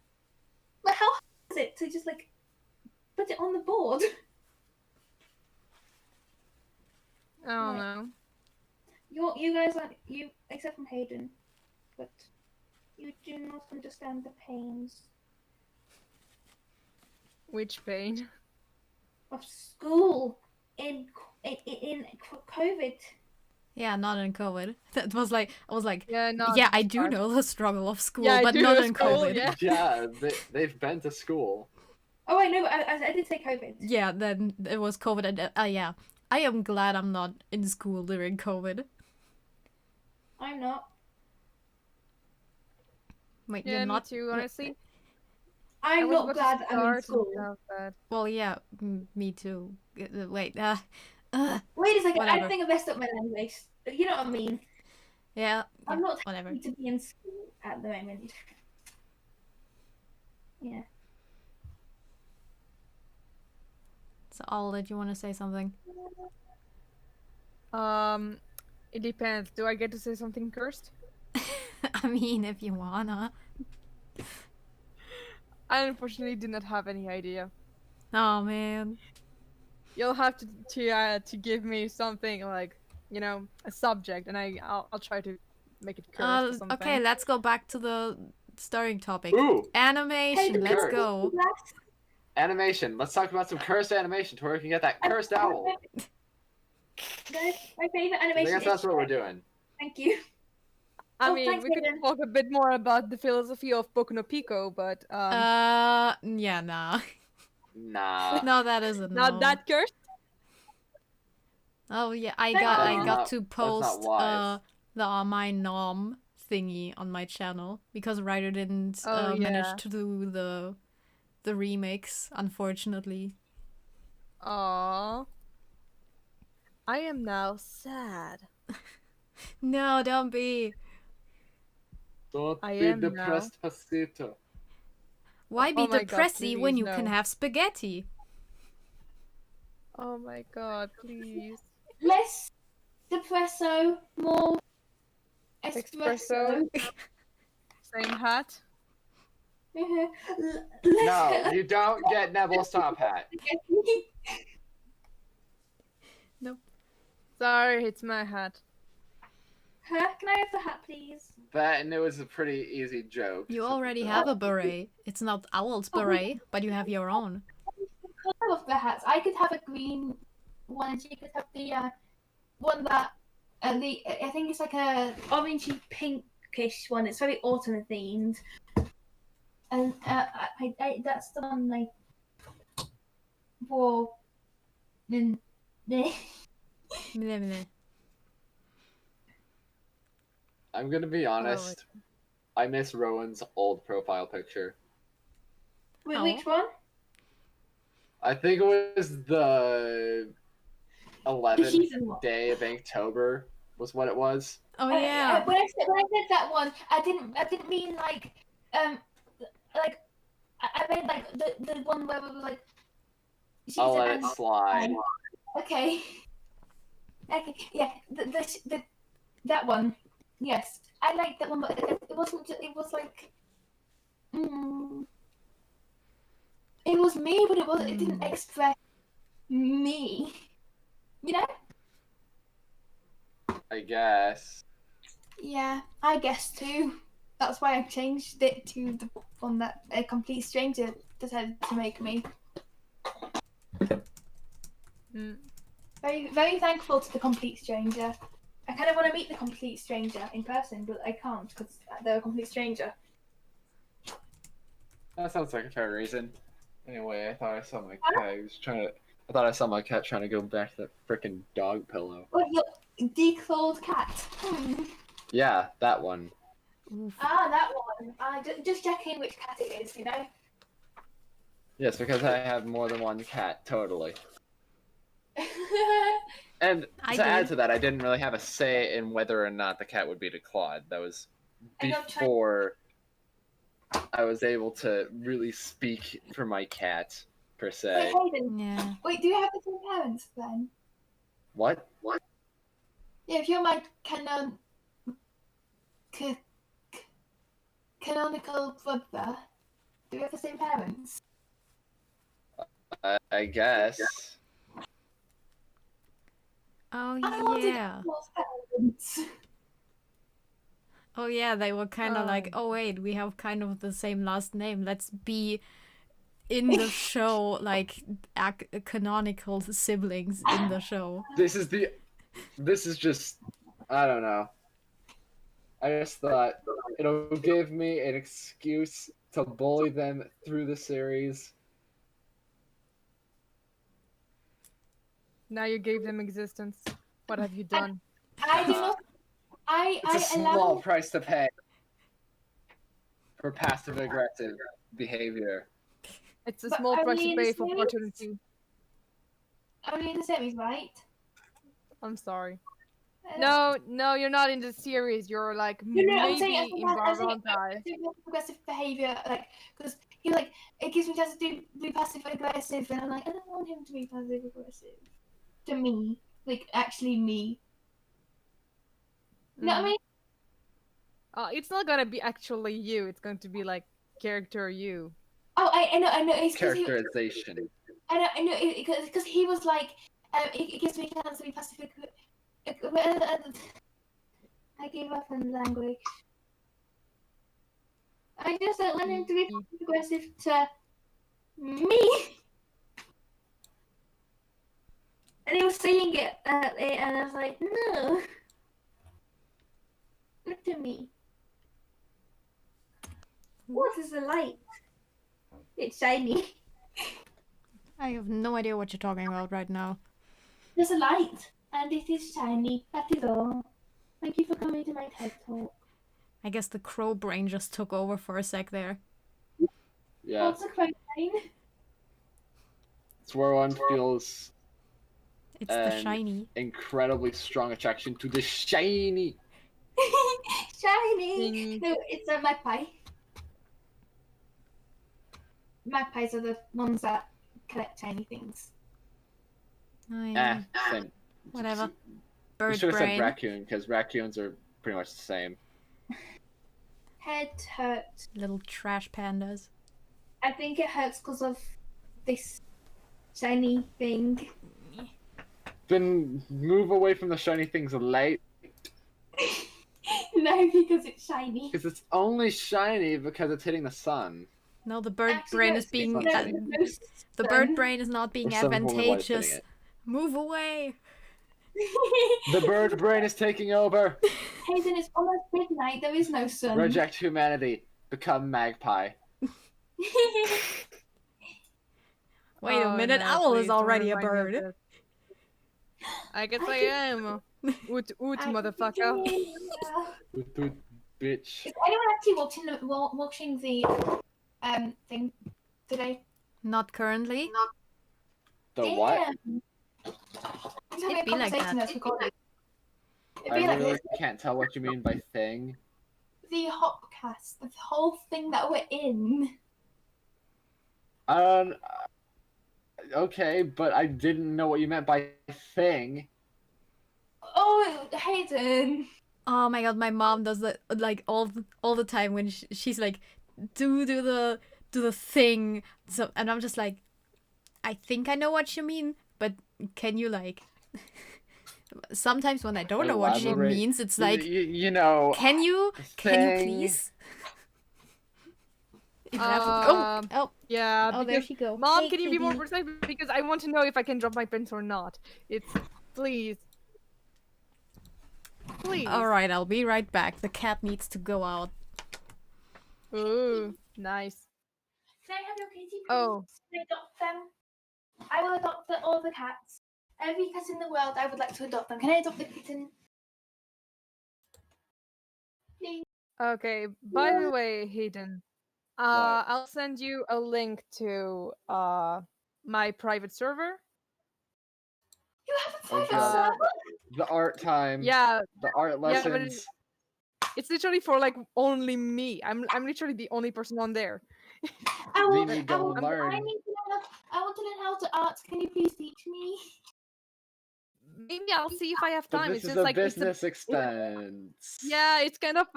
"But how hard is it to just like put it on the board?" I don't know. You guys aren't you except from Hayden, but you do not understand the pains Which pain? of school in COVID. Yeah, not in COVID. That was like, I was like, Yeah, not yeah, this I do part. know the struggle of school, Yeah, I but do not know in school, COVID. yeah. Yeah, they've been to school. Oh, I know, but I did say COVID. Yeah, then it was COVID, and yeah, I am glad I'm not in school during COVID. I'm not. Wait, Yeah, you're me not. too, honestly. I I'm was not about to glad I'm in start school. and stuff, but- Well, yeah, me too. Wait, Wait a second, Whatever. I think I messed up my language. You know what I mean? yeah, I'm not whatever. happy to be in school at the moment. Yeah. So, Ola, do you want to say something? It depends. Do I get to say something cursed? I mean, if you wanna. I unfortunately do not have any idea. Oh man. You'll have to give me something like, you know, a subject, and I'll try to make it cursed or something. Okay, let's go back to the starting topic. Ooh, Animation. Hey, Let's curse. go. animation. Let's talk about some cursed animation to where we can get that cursed owl. Guys, my favorite I animation guess is that's what we're doing. Thank you. I Oh, mean, thanks, we could Hayden. talk a bit more about the philosophy of Boku no Pico, but Yeah, nah. Nah. No, that isn't. not no. that cursed. Oh yeah, I That's got not- to that's not post wise. the my nom thingy on my channel because Ryder didn't Oh, yeah. manage to do the remix, unfortunately. Aww. I am now sad. No, don't be. Don't I be am now. depressed, Pasito. Why be Oh my God, depressy when please, you can no. have spaghetti? Oh my God, please. Less depresso, more espresso. Espresso. Same hat. No, Less you don't get Nebel's top hat. Nope. Sorry, it's my hat. Huh? Can I have the hat, please? That and it was a pretty easy joke. You to already put have up. a beret. It's not Owl's beret, but you have your own. I love the hats. I could have a green one, and she could have the one that I think it's like a orangey pinkish one. It's very autumn themed, and that's the one I wore. In Meh, meh. I'm gonna be honest. I miss Rowan's old profile picture. Wait, Oh. which one? I think it was the 11th heathen one. day of October was what it was. Oh yeah. When I said that one, I didn't mean like like I meant like the one where we were like. I'll season let it and- slide. Okay. Okay. Yeah. That one. Yes, I liked that one, but it wasn't. It was like. It was me, but it was. It didn't express me. You know. I guess. Yeah, I guess too. That's why I changed it to the one that a complete stranger decided to make me. Very, very thankful to the complete stranger. I kind of want to meet the complete stranger in person, but I can't because they're a complete stranger. That sounds like a fair reason. Anyway, I thought I saw my cat. I thought I saw my cat trying to go back to that frickin' dog pillow. What, your declawed cat? Yeah, that one. Oof. Ah, that one. Just checking which cat it is, you know? Yes, because I have more than one cat, totally. And I to add did. to that, I didn't really have a say in whether or not the cat would be declawed. That was I got tried- before I was able to really speak for my cat, per Wait, se. Hayden. Yeah. Wait, do you have the same parents then? What? What? Yeah, if you're my canonical brother, do you have the same parents? I guess. Oh I wanted yeah. both parents. Oh yeah, they were kind of like, Oh. oh wait, we have kind of the same last name. Let's be in the show like canonical siblings in the show. This is just, I don't know. I just thought it'll give me an excuse to bully them through the series. Now you gave them existence. What have you done? I do not. It's a small price to pay for passive aggressive behavior. It's a But small are price we to in the pay for series? opportunity. Only in the series, right? I'm sorry. I don't- No, you're not in the series. You're like No, I'm maybe saying in Bravontai. aggressive behavior, like, because he like it gives me a chance to be passive aggressive, and I'm like, I don't want him to be passive aggressive to me, like actually me. You know what I mean? It's not gonna be actually you. It's going to be like character you. Oh, I know. It's 'cause he, Characterization. I know, because he was like, it gives me a chance to be passive aggressive. I gave up on language. I just don't want him to be passive aggressive to me. And he was saying it, and I was like, no. Look to me. What is the light? It's shiny. I have no idea what you're talking about right now. There's a light, and it is shiny. That is all. Thank you for coming to my TED talk. I guess the crow brain just took over for a sec there. Yeah, What's a crane? it's where one feels It's the shiny. incredibly strong attraction to the shiny. Shiny. Thingy. No, it's a magpie. Magpies are the ones that collect shiny things. Same. Whatever. You Bird should have said brain. raccoon, because raccoons are pretty much the same. Head hurts. Little trash pandas. I think it hurts because of this shiny thing. Then move away from the shiny things late, No, because it's shiny. because it's only shiny because it's hitting the sun. No, the bird Actually, brain no, is being. not shiny. The bird brain is not being Or some form of light hitting advantageous. it. Move away. The bird brain is taking over. Hayden, it's almost midnight. There is no sun. Reject humanity. Become magpie. Wait a Oh, minute, no, owl please is don't already a remind me of bird. this. I guess I am. Oot oot, motherfucker. Toot toot, bitch. Is anyone actually watching the thing today? Not currently. The what? Damn. It's having It'd a be like conversation that. that's recorded. It'd I be like really this. can't tell what you mean by thing. The Hopcast, the whole thing that we're in. Okay, but I didn't know what you meant by thing. Oh, Hayden. Oh my god, my mom does that like all the time when she's like, do the thing. So and I'm just like, I think I know what you mean, but can you like? Sometimes when I don't know what she Elaborate. means, it's like, You know. can you thing. please? Um, Oh, Yeah, there because she go. Mom, Hey, can you be more kitty. precise? Because I want to know if I can drop my pins or not. It's please. Please. All right, I'll be right back. The cat needs to go out. Ooh, nice. Can I have your kitty, please? Oh. Can I adopt them? I will adopt all the cats. Every cat in the world, I would like to adopt them. Can I adopt the kitten? Please. Okay, by the way, Hayden, What? I'll send you a link to my private server. You have a Oh, private God. server? The art time. Yeah, The art Yeah, but lessons. it's literally for like only me. I'm literally the only person on there. I will, Then you I go will, and learn. I need to learn. I want to learn how to art. Can you please teach me? Maybe I'll see if I have But time. this It's is just a like business expense. yeah, it's kind of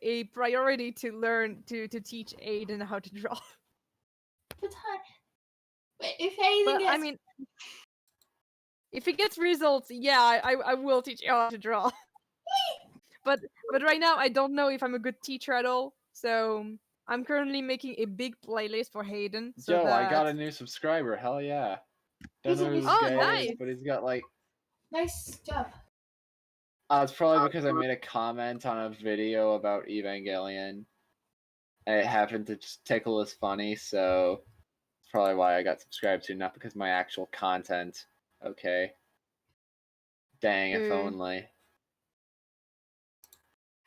a priority to learn to teach Aiden how to draw. But wait, if Hayden But gets, I mean, if he gets results, yeah, I will teach you how to draw. but right now I don't know if I'm a good teacher at all. So I'm currently making a big playlist for Hayden. So Yo, I got a that new subscriber. Hell yeah. Don't He's a know new who this Oh, guy is, nice. but he's got like. nice job. It's probably because I made a comment on a video about Evangelion. And it happened to just tickle as funny, so it's probably why I got subscribed to, not because my actual content. Okay. Dang, if only.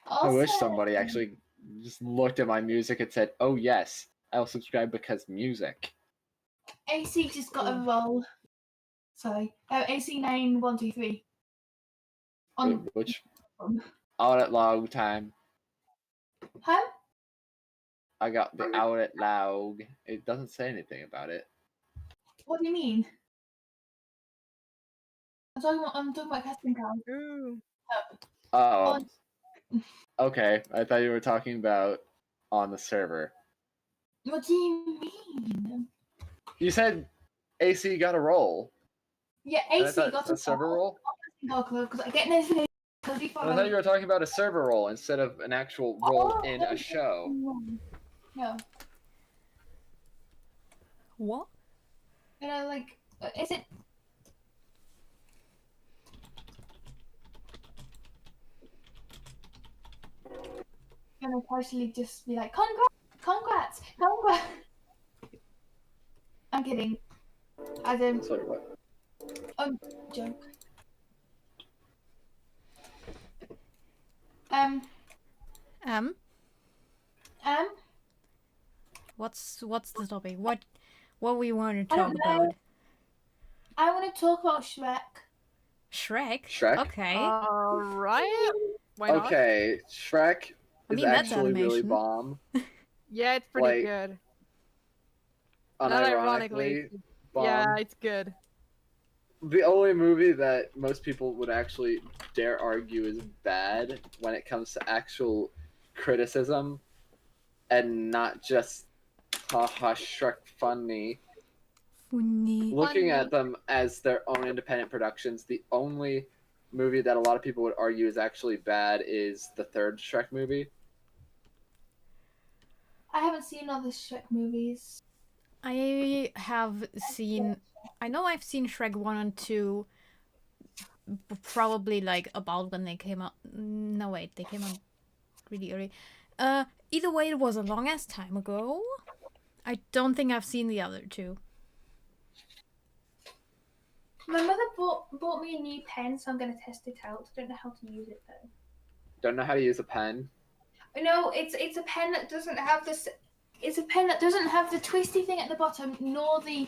I Also, wish somebody actually just looked at my music and said, "Oh yes, I'll subscribe because music." AC just got a roll. Sorry, AC 9123. Wait, On which outlet log time? huh? I got the outlet log. It doesn't say anything about it. What do you mean? I'm talking about casting cards. Ooh. Oh, On okay. I thought you were talking about on the server. what do you mean? You said AC got a roll. Yeah, And I AC thought got a server roll. because I get notifications before. I thought you were talking about a server roll instead of an actual role in a show. No, What? you know, like, is it? And I partially just be like, congrats. I'm kidding. As in, Sorry, what? joke. Um, Um, what's the topic? What we want to I don't talk know. about? I want to talk about Shrek. Shrek? Shrek? Okay. Right? Why not? Okay, Shrek I is mean, that's actually really animation. bomb. Yeah, it's pretty Like, good. Not ironically. Unironically, Yeah, bomb. it's good. The only movie that most people would actually dare argue is bad when it comes to actual criticism and not just haha Shrek funny. Funny. Looking Funny. at them as their own independent productions, the only movie that a lot of people would argue is actually bad is the third Shrek movie. I haven't seen all the Shrek movies. I have seen. I know I've seen Shrek 1 and 2 probably like about when they came out. No, wait, they came out really early. Either way, it was a long ass time ago. I don't think I've seen the other two. My mother bought me a new pen, so I'm gonna test it out. I don't know how to use it though. Don't know how to use a pen. No, it's a pen that doesn't have this. It's a pen that doesn't have the twisty thing at the bottom nor the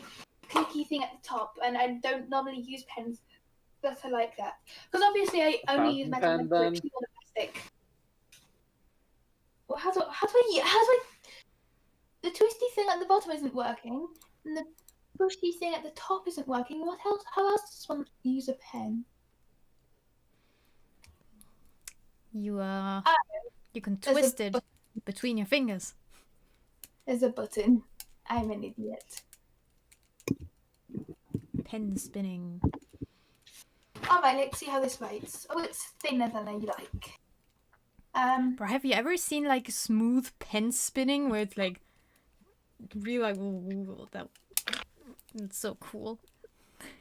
clicky thing at the top, and I don't normally use pens that are like that because obviously I only use metal Fountain pen, pens or plastic. Well, how do I? The twisty thing at the bottom isn't working, and the bushy thing at the top isn't working. What else? How else does one use a pen? You you can There's a twist it between your fingers. There's a button. I'm an idiot. Pen spinning. Alright, let's see how this writes. Oh, it's thinner than I like. Bro, have you ever seen like smooth pen spinning where it's like really like it's so cool.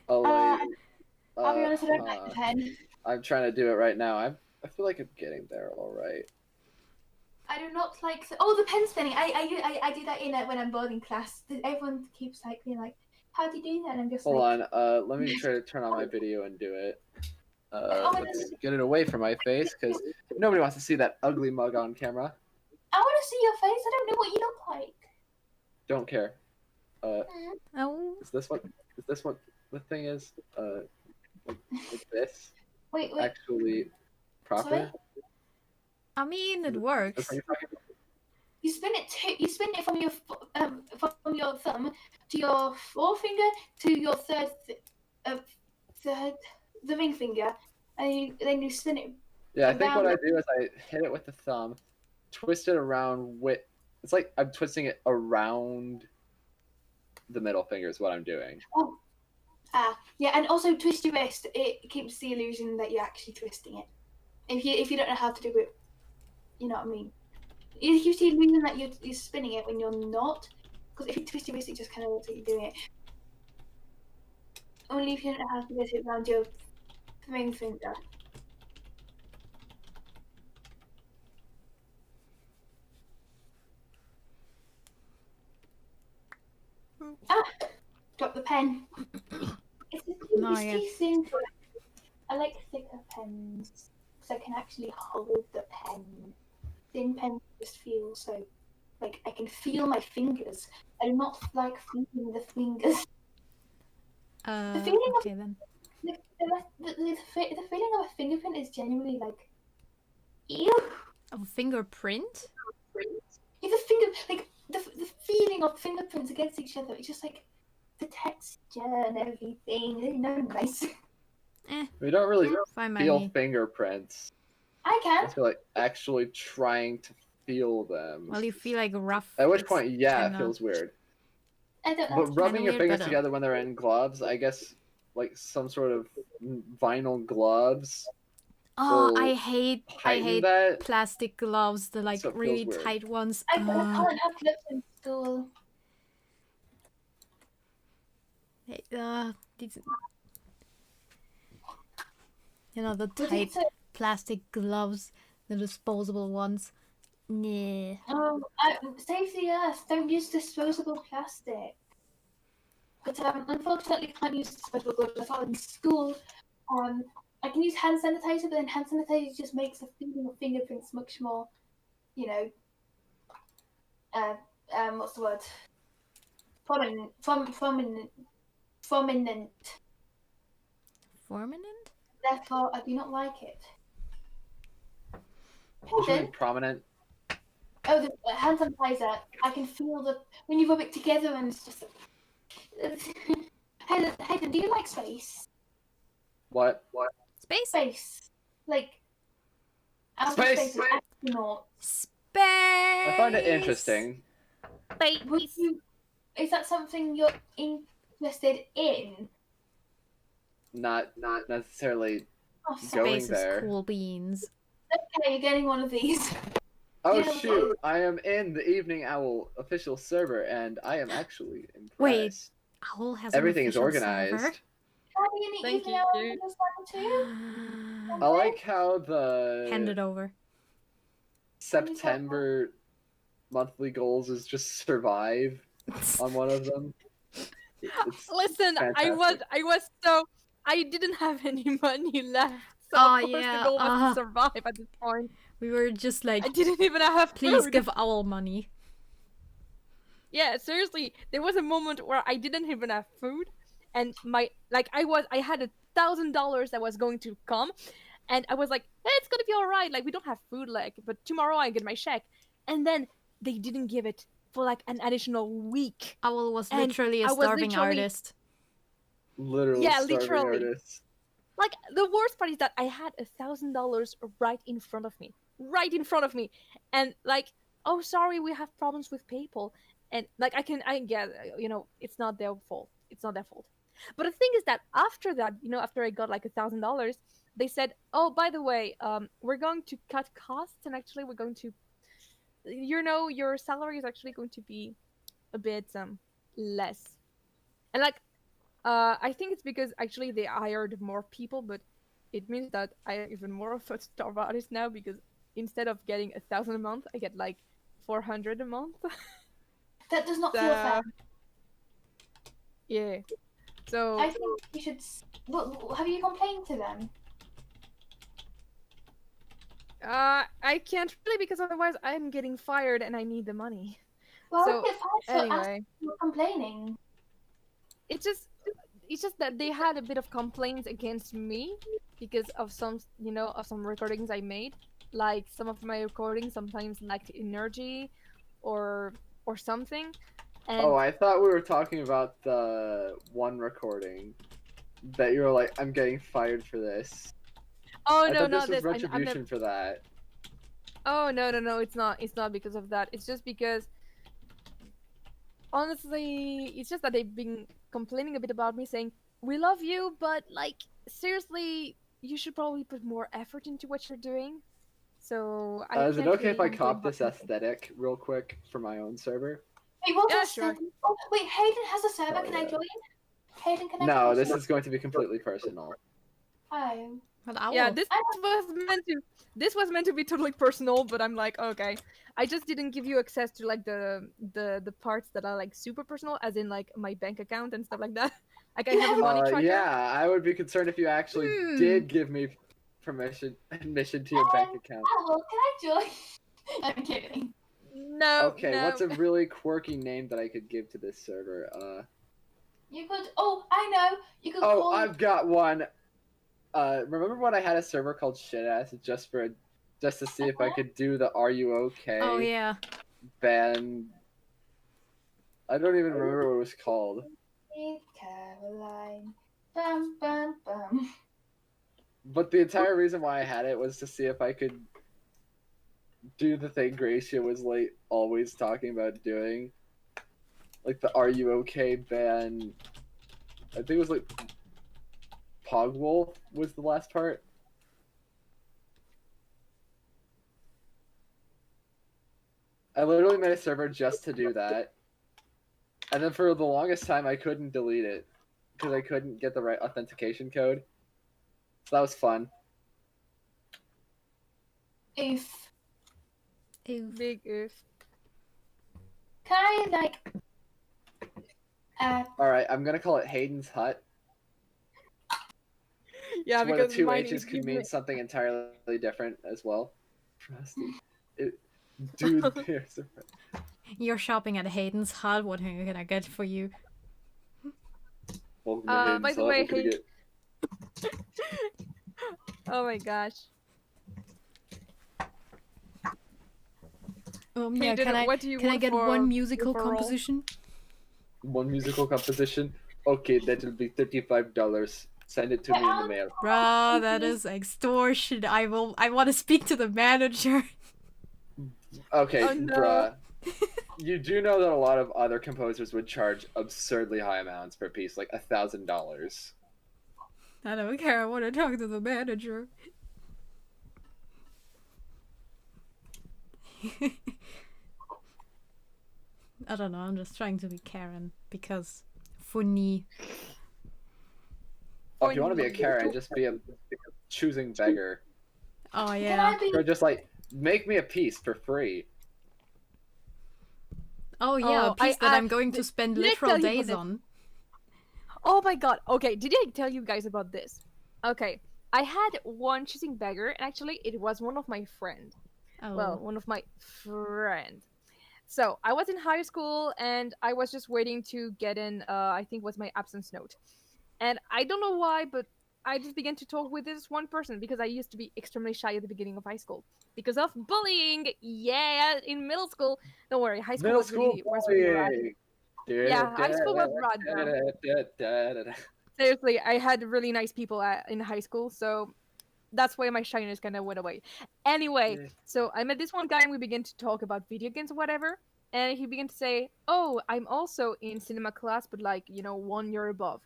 Oh, like, I'll be honest, I don't like the pen. I'm trying to do it right now. I feel like I'm getting there all right. I do not like the pen spinning. I do that when I'm bored in class. Everyone keeps like being like, "How do you do that?" And I'm just Hold like, on. Let me try to turn on my video and do it. Oh, Let's get it away from my face because nobody wants to see that ugly mug on camera. "I want to see your face. I don't know what you look like." Don't care. Oh. Is this what the thing is? Like this? Wait. Actually proper? Sorry? I mean, it works. You spin it from your thumb to your forefinger to your the ring finger, and then you spin it. Yeah, I think what I do is I hit it with the thumb, twist it around with. It's like I'm twisting it around the middle finger is what I'm doing. Oh, yeah, and also twist your wrist. It keeps the illusion that you're actually twisting it. If you don't know how to do it, you know what I mean. It gives the illusion that you're spinning it when you're not. Because if you twist your wrist, it just kind of looks like you're doing it. Only if you don't know how to get it around your ring finger. Drop the pen. No, yeah. It's too simple. I like thicker pens because I can actually hold the pen. Thin pens just feel so, like I can feel my fingers. I do not like feeling the fingers. The feeling Okay then. the feeling of a fingerprint is genuinely like, ew. A fingerprint? Yeah, the finger, like the feeling of fingerprints against each other. It's just like the texture and everything. They're no nice. We don't really Fine by feel me. fingerprints. I can. I feel like actually trying to feel them. Well, you feel like rough. At which it's point, yeah, it kinda- feels weird. I don't know. But rubbing your weird, fingers but, together when they're in gloves, I guess, like some sort of vinyl gloves. Oh, will I hate heighten that. plastic gloves, the like So it feels really weird. tight ones. I can't have gloves in school. These, you know, the Was tight it so- plastic gloves, the disposable ones. Nah. Save the earth. Don't use disposable plastic. But unfortunately, I can't use disposable gloves at all in school. I can use hand sanitizer, but then hand sanitizer just makes the feeling of fingerprints much more, you know. What's the word? Prominent. Permanent? Therefore, I do not like it. What do you mean Hayden? prominent? Oh, the hand sanitizer. I can feel the when you rub it together, and it's just. Hayden, do you like space? What? Space? Space, like outer Space! space, astronaut. Space! I find it interesting. Would you? Is that something you're interested in? Not necessarily Oh, sorry. going Space is there. cool beans. Okay, you're getting one of these. Oh Yeah, shoot! I am in the Evening Owl official server, and I am actually impressed. Wait, Owl has Everything an is official organized. server? Can I be in the Thank evening you. hour of this one too? I like how Hand the it over. September monthly goals is just survive on one of them. It's Listen, I fantastic. was so I didn't have any money left, so Oh, of course yeah, the goal was to survive at this point. We were just like, I didn't even have please food. give Owl money. Yeah, seriously, there was a moment where I didn't even have food, and I had $1,000 that was going to come, and I was like, hey, it's gonna be all right. Like we don't have food, like, but tomorrow I get my check, and then they didn't give it for like an additional week. Owl was And literally a I was starving literally- artist. Literally Yeah, starving literally. artists. Like the worst part is that I had $1,000 right in front of me, and like, oh, sorry, we have problems with PayPal, and like I get, it's not their fault. It's not their fault. But the thing is that after that, after I got like $1,000, they said, oh, by the way, we're going to cut costs, and actually we're going to, your salary is actually going to be a bit less, and like. I think it's because actually they hired more people, but it means that I am even more of a starved artist now because instead of getting 1,000 a month, I get like 400 a month. That does not feel fair. Yeah. So I think you should. Have you complained to them? I can't really because otherwise I'm getting fired and I need the money. Well, So, I get fired for anyway, for complaining. it's just that they had a bit of complaints against me because of some recordings I made. Like some of my recordings sometimes lacked energy or something. And Oh, I thought we were talking about the one recording that you were like, I'm getting fired for this. oh I no, thought not this was this. retribution for that. Oh no, it's not. It's not because of that. It's just because honestly, it's just that they've been complaining a bit about me, saying we love you, but like seriously, you should probably put more effort into what you're doing. So I Is it can't okay if I really cop complain this about it. aesthetic real quick for my own server? Wait, what Yeah, does sure. Oh, wait, Hayden has a server. Oh, Can I yeah. join? Hayden, can I No, join? this is going to be completely personal. Oh. But Owl. Yeah, this was meant to be totally personal, but I'm like, okay. I just didn't give you access to like the parts that are like super personal, as in like my bank account and stuff like that. Like I have a money tracker. Yeah, I would be concerned if you actually did give me admission to your bank account. Owl, can I join? I'm kidding. No. Okay, no. what's a really quirky name that I could give to this server? You could. Oh, I know. You could Oh, call. I've got one. Remember when I had a server called Shitass just to see if I could do the Are You Okay Oh, yeah. band? I don't even remember what it was called. Hey, Caroline. Bum bum bum. But the entire reason why I had it was to see if I could do the thing Gracia was like always talking about doing. Like the Are You Okay band. I think it was like Pogwolf was the last part. I literally made a server just to do that. And then for the longest time I couldn't delete it because I couldn't get the right authentication code. So that was fun. Oof. Ew. Big oof. Can I like? Alright, I'm gonna call it Hayden's Hut. Yeah, Where the because two mine H's is could mean something entirely different as well. Dude, there's a... You're shopping at Hayden's Hut. What can I get for you? Welcome to By Hayden's the Hut. way, What can I get? Oh my gosh. Yeah, Hayden, what do you can I want get for one musical for role? composition? One musical composition. Okay, that will be $35. Send it to me in the mail. Bruh, that is extortion. I want to speak to the manager. Okay, Oh, no. bruh. You do know that a lot of other composers would charge absurdly high amounts per piece, like $1,000. I don't care. I want to talk to the manager. I don't know. I'm just trying to be Karen because funny. Oh, if you want to be a Karen, just be a choosing beggar. Oh Can yeah. I be? Or just like make me a piece for free. Oh yeah. A Oh, piece that I'm going to did- spend did I literal tell you about days this? on. Oh my god. Okay, did I tell you guys about this? Okay, I had one choosing beggar, and actually, it was one of my friend. Oh. Well, one of my friend. So I was in high school, and I was just waiting to get in. I think was my absence note, and I don't know why, but I just began to talk with this one person because I used to be extremely shy at the beginning of high school because of bullying. Yeah, in middle school. Don't worry, high school Middle was school really rad. bullying. Yeah, high school was rad, bro. Seriously, I had really nice people in high school, so that's why my shyness kind of went away. Anyway, Yeah. so I met this one guy and we began to talk about video games or whatever. And he began to say, "Oh, I'm also in cinema class, but like, 1 year above."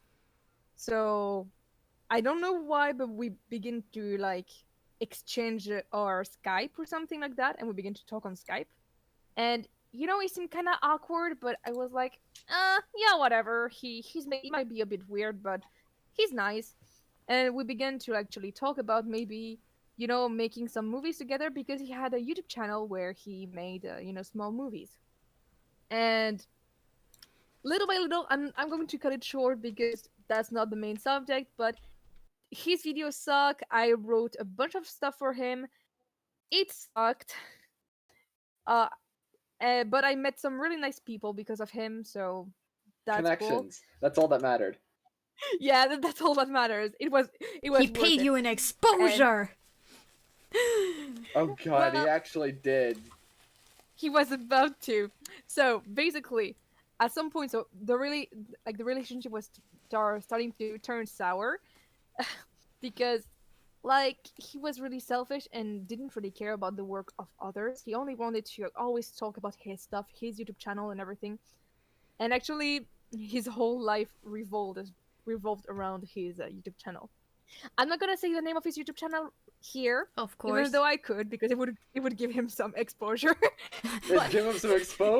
So I don't know why, but we begin to like exchange our Skype or something like that, and we begin to talk on Skype. And it seemed kind of awkward, but I was like, yeah, whatever. He might be a bit weird, but he's nice. And we began to actually talk about maybe making some movies together because he had a YouTube channel where he made small movies. And little by little, I'm going to cut it short because that's not the main subject, but his videos suck. I wrote a bunch of stuff for him. It sucked. Uh, but I met some really nice people because of him, so that's cool. Connections. That's all that mattered. Yeah, that's all that matters. It was He worth paid it. you an exposure. Oh god, he Well- actually did. He was about to. So basically, at some point, so the relationship was starting to turn sour because he was really selfish and didn't really care about the work of others. He only wanted to always talk about his stuff, his YouTube channel and everything. And actually, his whole life revolved around his YouTube channel. I'm not gonna say the name of his YouTube channel here, Of course. even though I could, because it would give him some exposure. Let's give him some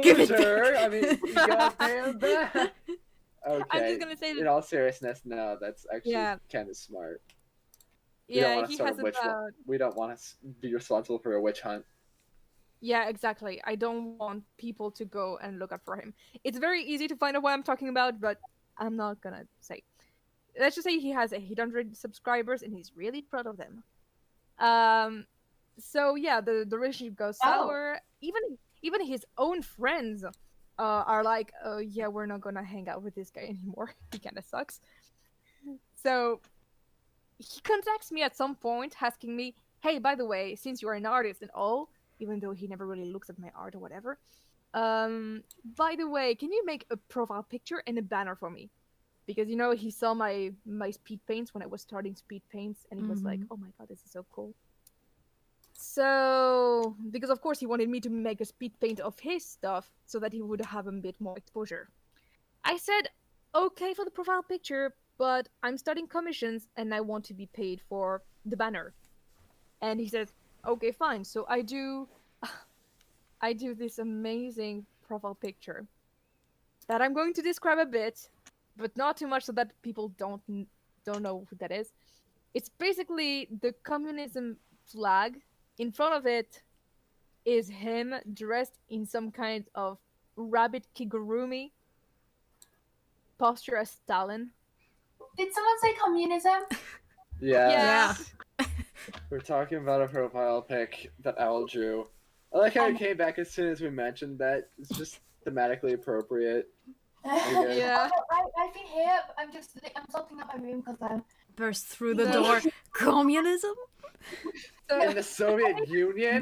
Give it exposure. I mean, you gotta pay him back. Okay. I'm just gonna say In that. all seriousness, no, that's actually Yeah. kind of smart. Yeah, we he don't has want to start a witch about. hunt. We don't want to be responsible for a witch hunt. Yeah, exactly. I don't want people to go and look up for him. It's very easy to find out what I'm talking about, but I'm not gonna say. Let's just say he has 800 subscribers and he's really proud of them. So yeah, the relationship goes sour. Even his own friends are like, "Oh yeah, we're not gonna hang out with this guy anymore. He kind of sucks." So he contacts me at some point, asking me, "Hey, by the way, since you're an artist and all, even though he never really looks at my art or whatever, by the way, can you make a profile picture and a banner for me?" Because he saw my speed paints when I was starting speed paints, and he was like, "Oh my god, this is so cool." So, because of course he wanted me to make a speed paint of his stuff so that he would have a bit more exposure. I said, okay for the profile picture, but I'm starting commissions and I want to be paid for the banner. And he says, okay, fine. So I do this amazing profile picture that I'm going to describe a bit, but not too much so that people don't know who that is. It's basically the communism flag. In front of it is him dressed in some kind of rabbit kigurumi posture as Stalin. Did someone say communism? Yeah. Yeah. We're talking about a profile pic that Owl drew. I like how he came back as soon as we mentioned that. It's just thematically appropriate. Yeah. I've been here. I'm sorting out my room because burst through the No. door. Communism? In the Soviet Union?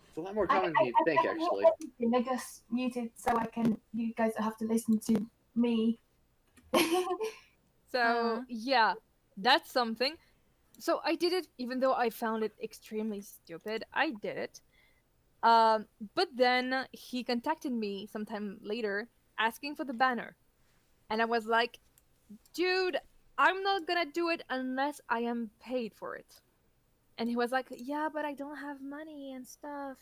It's a lot more common than you think, I don't know actually. everything. I just muted so you guys don't have to listen to me. So yeah, that's something. So I did it, even though I found it extremely stupid. I did it. But then he contacted me sometime later asking for the banner, and I was like, "Dude, I'm not gonna do it unless I am paid for it." And he was like, "Yeah, but I don't have money and stuff."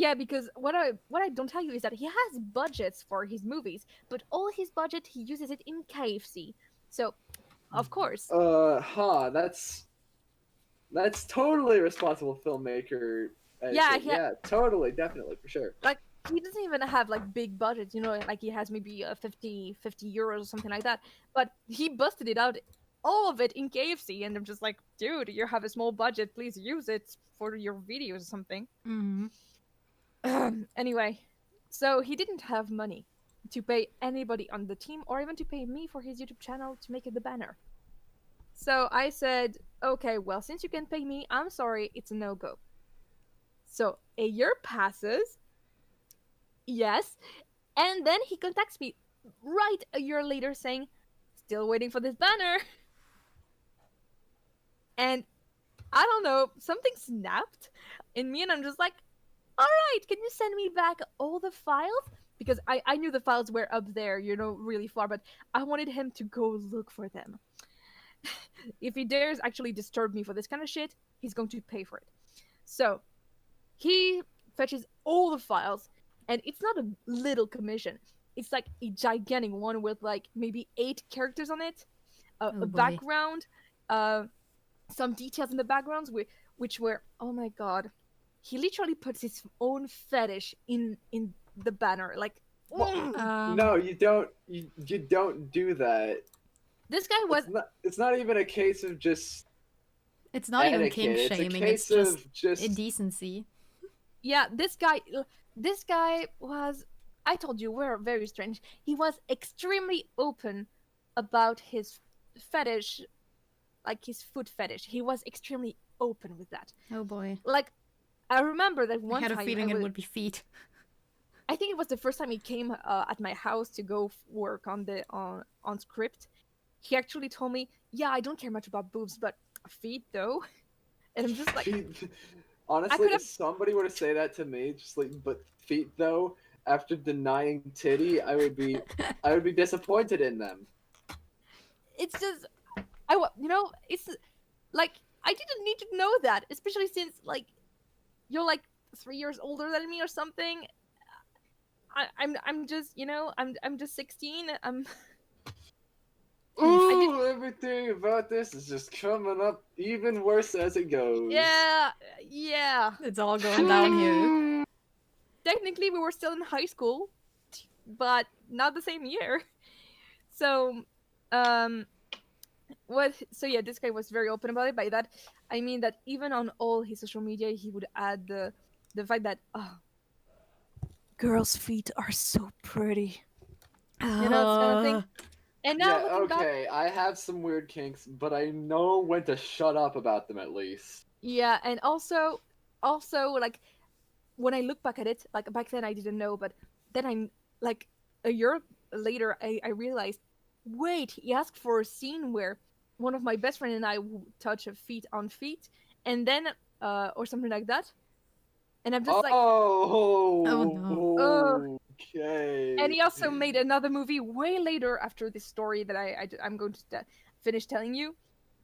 Yeah, because what I don't tell you is that he has budgets for his movies, but all his budget he uses it in KFC. So, of course, That's totally responsible filmmaker yeah, etiquette. Yeah, totally, definitely, for sure. like he doesn't even have like big budgets, like he has maybe 50 euros or something like that. But he busted it out, all of it in KFC, and I'm just like, dude, you have a small budget, please use it for your videos or something. Mm-hmm. Anyway, so he didn't have money to pay anybody on the team or even to pay me for his YouTube channel to make it the banner. So I said, okay, well, since you can pay me, I'm sorry, it's a no-go. So a year passes, yes, and then he contacts me right a year later saying, still waiting for this banner. And I don't know, something snapped in me, and I'm just like, all right, can you send me back all the files? Because I knew the files were up there, really far, but I wanted him to go look for them. If he dares actually disturb me for this kind of shit, he's going to pay for it. So he fetches all the files, and it's not a little commission. It's like a gigantic one with like maybe 8 characters on it, a boy. background, some details in the backgrounds which were, oh my god, he literally puts his own fetish in the banner, like. No, you don't. You don't do that. This guy was. It's not even a case of just. It's not even etiquette. kink It's a shaming, case it's of just indecency. Yeah, this guy was. I told you, we're very strange. He was extremely open about his fetish, like his foot fetish. He was extremely open with that. Oh boy. Like, I remember that one I had time. a feeling it would be feet. I think it was the first time he came at my house to go work on script. He actually told me, "Yeah, I don't care much about boobs, but feet though." And I'm just like, honestly, could've- if somebody were to say that to me, just like, but feet though, after denying titty, I would be disappointed in them. it's just, it's like I didn't need to know that, especially since like you're like 3 years older than me or something. I'm just, I'm just 16. Ooh, everything about this is just coming up even worse as it goes. Yeah. It's all going down here. Technically, we were still in high school, but not the same year. So, So yeah, this guy was very open about it. By that, I mean that even on all his social media, he would add the fact that girls' feet are so pretty. This kind of thing. And now Yeah, looking back, okay, I have some weird kinks, but I know when to shut up about them at least. yeah, and also like when I look back at it, like back then I didn't know, but then I'm like a year later I realized, wait, he asked for a scene where one of my best friend and I would touch a feet on feet, and then or something like that, and I'm just like, oh no. Okay. And he also made another movie way later after this story that I'm going to finish telling you.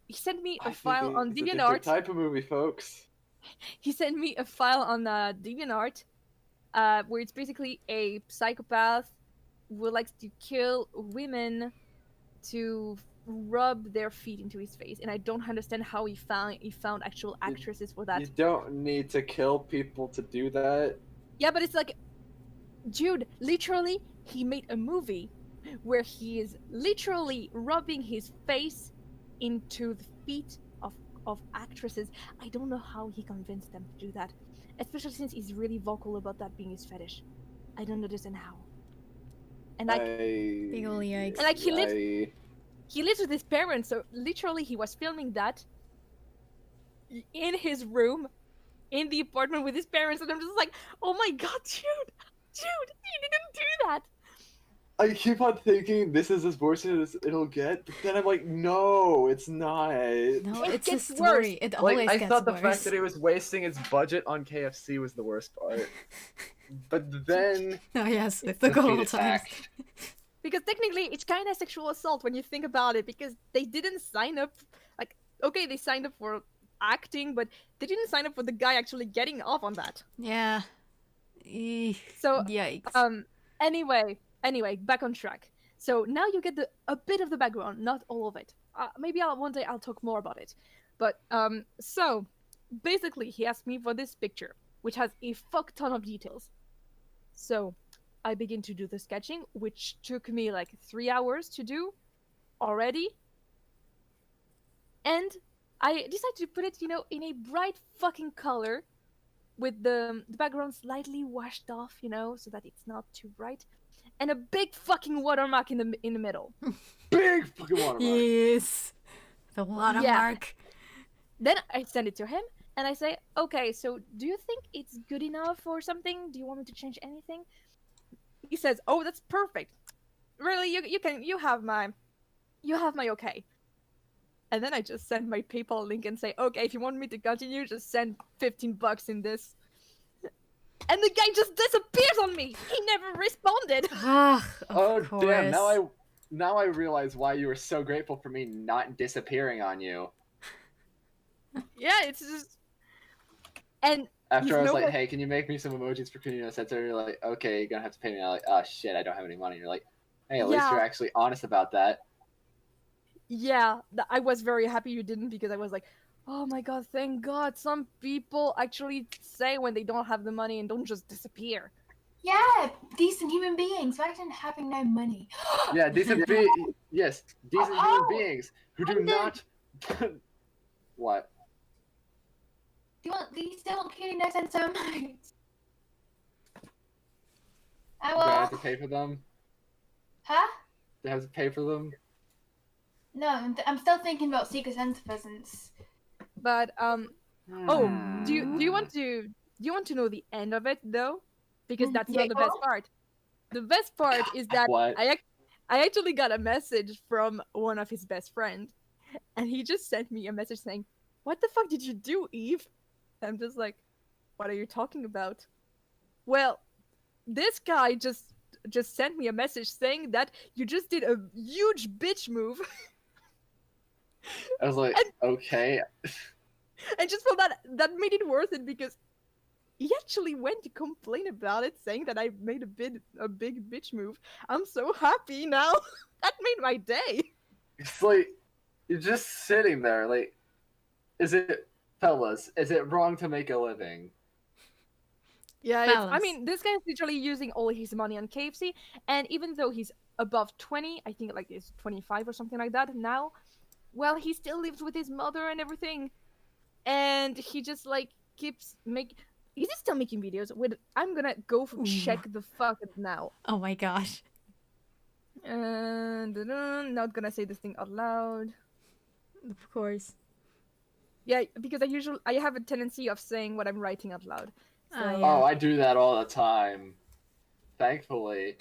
He sent me a file on It's a DeviantArt. different type of movie, folks. He sent me a file on DeviantArt, where it's basically a psychopath who likes to kill women to rub their feet into his face, and I don't understand how he found actual actresses for that. You don't need to kill people to do that. Yeah, but it's like, dude, literally, he made a movie where he is literally rubbing his face into the feet of actresses. I don't know how he convinced them to do that, especially since he's really vocal about that being his fetish. I don't understand how. And like, Big ol' yikes. and like he he lives with his parents, so literally he was filming that in his room, in the apartment with his parents, and I'm just like, oh my god, dude, you didn't do that. I keep on thinking this is as worse as it'll get, but then I'm like, no, it's not. No, It it's a gets worse. story. It Like, always I gets thought the worse. fact that it was wasting its budget on KFC was the worst part. But then Oh yes, with the the good old fetus times. act. Because technically, it's kind of sexual assault when you think about it, because they didn't sign up. Like, okay, they signed up for acting, but they didn't sign up for the guy actually getting off on that. Yeah. Eeh, So, yikes. Anyway, back on track. So now you get a bit of the background, not all of it. Maybe one day I'll talk more about it. But so basically, he asked me for this picture, which has a fuck ton of details. So I begin to do the sketching, which took me like 3 hours to do already. And I decided to put it, in a bright fucking color with the background slightly washed off, so that it's not too bright. And a big fucking watermark in the middle. Big fucking watermark. Yes. The watermark. Then I send it to him, and I say, okay, so do you think it's good enough or something? Do you want me to change anything? He says, oh, that's perfect. Really, you have my okay. And then I just send my PayPal link and say, okay, if you want me to continue, just send $15 in this. And the guy just disappears on me. He never responded. Ah, of course. Damn! Now I realize why you were so grateful for me not disappearing on you. Yeah, it's just. And after I was like, hey, can you make me some emojis for Kunino Sensor? You're like, okay, you're gonna have to pay me. I'm like, oh shit, I don't have any money. You're like, hey, at least you're actually honest about that. Yeah, I was very happy you didn't, because I was like, oh my god, thank god, some people actually say when they don't have the money and don't just disappear. Yeah, decent human beings, rather than having no money. Yeah, decent human beings who do not. What? Do you still want Kunino Sensor emotes? Do I have to pay for them? Huh? Do I have to pay for them? No, I'm still thinking about Secret Santa presents. But do you want to know the end of it though? Because that's not the best part. The best part is that I actually got a message from one of his best friends, and he just sent me a message saying, "What the fuck did you do, Eve?" I'm just like, "What are you talking about?" Well, this guy just sent me a message saying that you just did a huge bitch move. I was like, okay. And just for that made it worth it, because he actually went to complain about it, saying that I made a big bitch move. I'm so happy now. That made my day. It's like, you're just sitting there, like, fellas, is it wrong to make a living? Yeah, I mean, this guy's literally using all his money on KFC, and even though he's above 20, I think like he's 25 or something like that now, well, he still lives with his mother and everything. And he just like keeps is he still making videos? I'm gonna go check the fuck now. Oh my gosh. And not gonna say this thing out loud. Of course. Yeah, because I have a tendency of saying what I'm writing out loud. So... Oh, I do that all the time. Thankfully.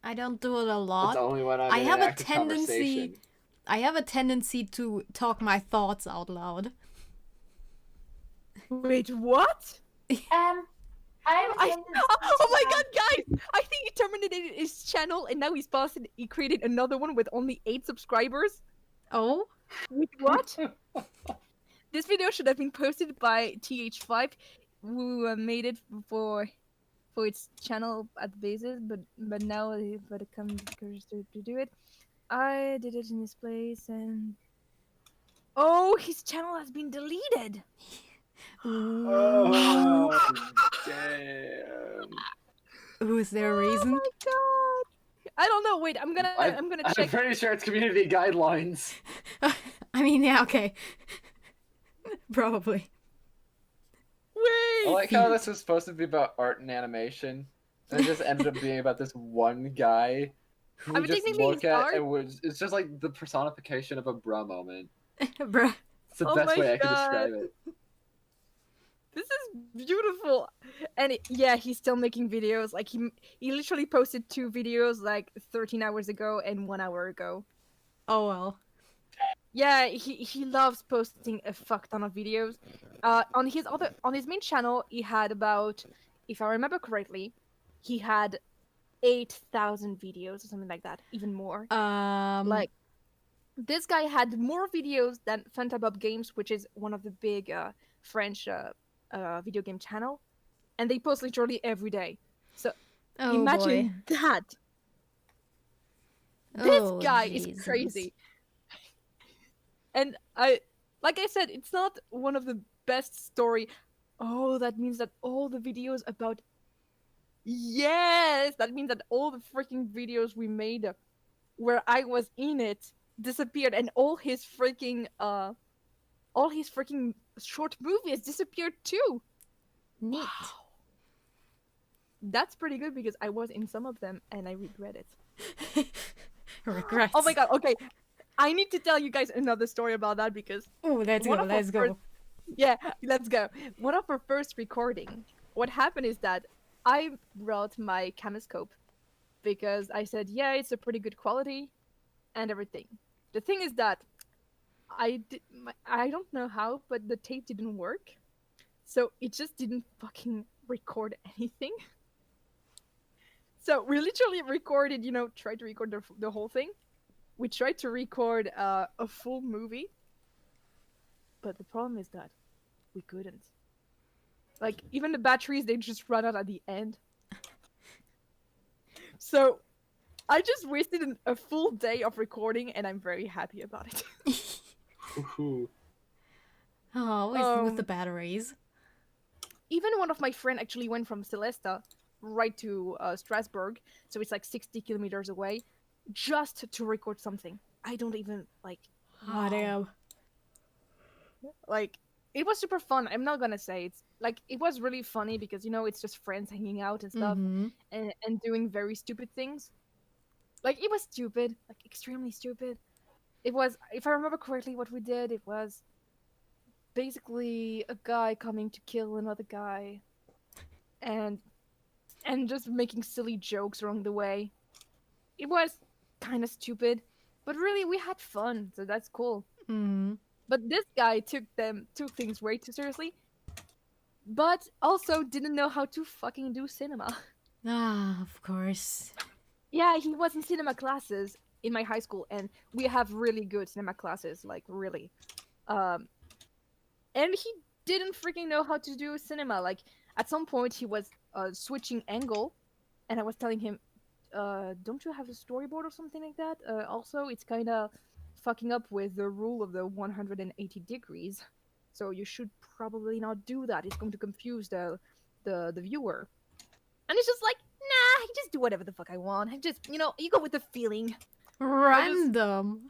I don't do it a lot. It's only when I'm in an active conversation. I have a tendency to talk my thoughts out loud. Wait, what? Oh my god, guys! I think he terminated his channel, and now he created another one with only 8 subscribers. Oh? Wait, what? This video should have been posted by TH5, who made it for its channel at the basis, but now it comes to do it. I did it in his place, and oh, his channel has been deleted. Oh, damn. Is there a reason? Oh my god! I don't know. Wait, I'm gonna check. I'm pretty sure it's community guidelines. I mean, yeah, okay. Probably. Wait. I like how this was supposed to be about art and animation, and it just ended up being about this one guy We mean, just technically look he's at art. it's just like the personification of a bra moment. Bruh. It's the Oh best my way I can God. describe it. This is beautiful. And yeah, he's still making videos. Like he literally posted 2 videos like 13 hours ago and 1 hour ago. Oh well. Yeah, he loves posting a fuck ton of videos. On his main channel, he had about, if I remember correctly, he had 8,000 videos or something like that, even more. Like this guy had more videos than Fantabob Games, which is one of the big French video game channel, and they post literally every day. So Oh boy. imagine that. This Oh guy is Jesus. crazy. And like I said, it's not one of the best story. Oh, that means that all the videos about, yes, that means that all the freaking videos we made where I was in it disappeared, and all his freaking short movies disappeared too. Neat. Wow. That's pretty good because I was in some of them and I regret it. Regrets. Oh my God, okay. I need to tell you guys another story about that because Oh, let's one go. of our Let's go. yeah, let's go. One of our first recording, what happened is that I brought my camoscope because I said, yeah, it's a pretty good quality and everything. The thing is that I don't know how, but the tape didn't work. So it just didn't fucking record anything. So we literally recorded, tried to record the whole thing. We tried to record a full movie. But the problem is that we couldn't. Like, even the batteries, they just run out at the end. So I just wasted a full day of recording, and I'm very happy about it. Ooh. Oh, with the batteries. Even one of my friends actually went from Celesta right to Strasbourg, so it's like 60 kilometers away, just to record something. I don't even, like... Oh, damn. Like, it was super fun. I'm not gonna say it's like it was really funny because it's just friends hanging out and stuff and doing very stupid things. Like it was stupid, like extremely stupid. It was, if I remember correctly, what we did. It was basically a guy coming to kill another guy, and just making silly jokes along the way. It was kind of stupid, but really we had fun, so that's cool. But this guy took things way too seriously, but also didn't know how to fucking do cinema. Ah, of course. Yeah, he was in cinema classes in my high school, and we have really good cinema classes, like really. And he didn't freaking know how to do cinema. Like at some point, he was switching angle, and I was telling him, "Don't you have a storyboard or something like that?" Also, it's kind of fucking up with the rule of the 180 degrees, so you should probably not do that. It's going to confuse the viewer. And it's just like, nah, I just do whatever the fuck I want. I just, you go with the feeling. Random.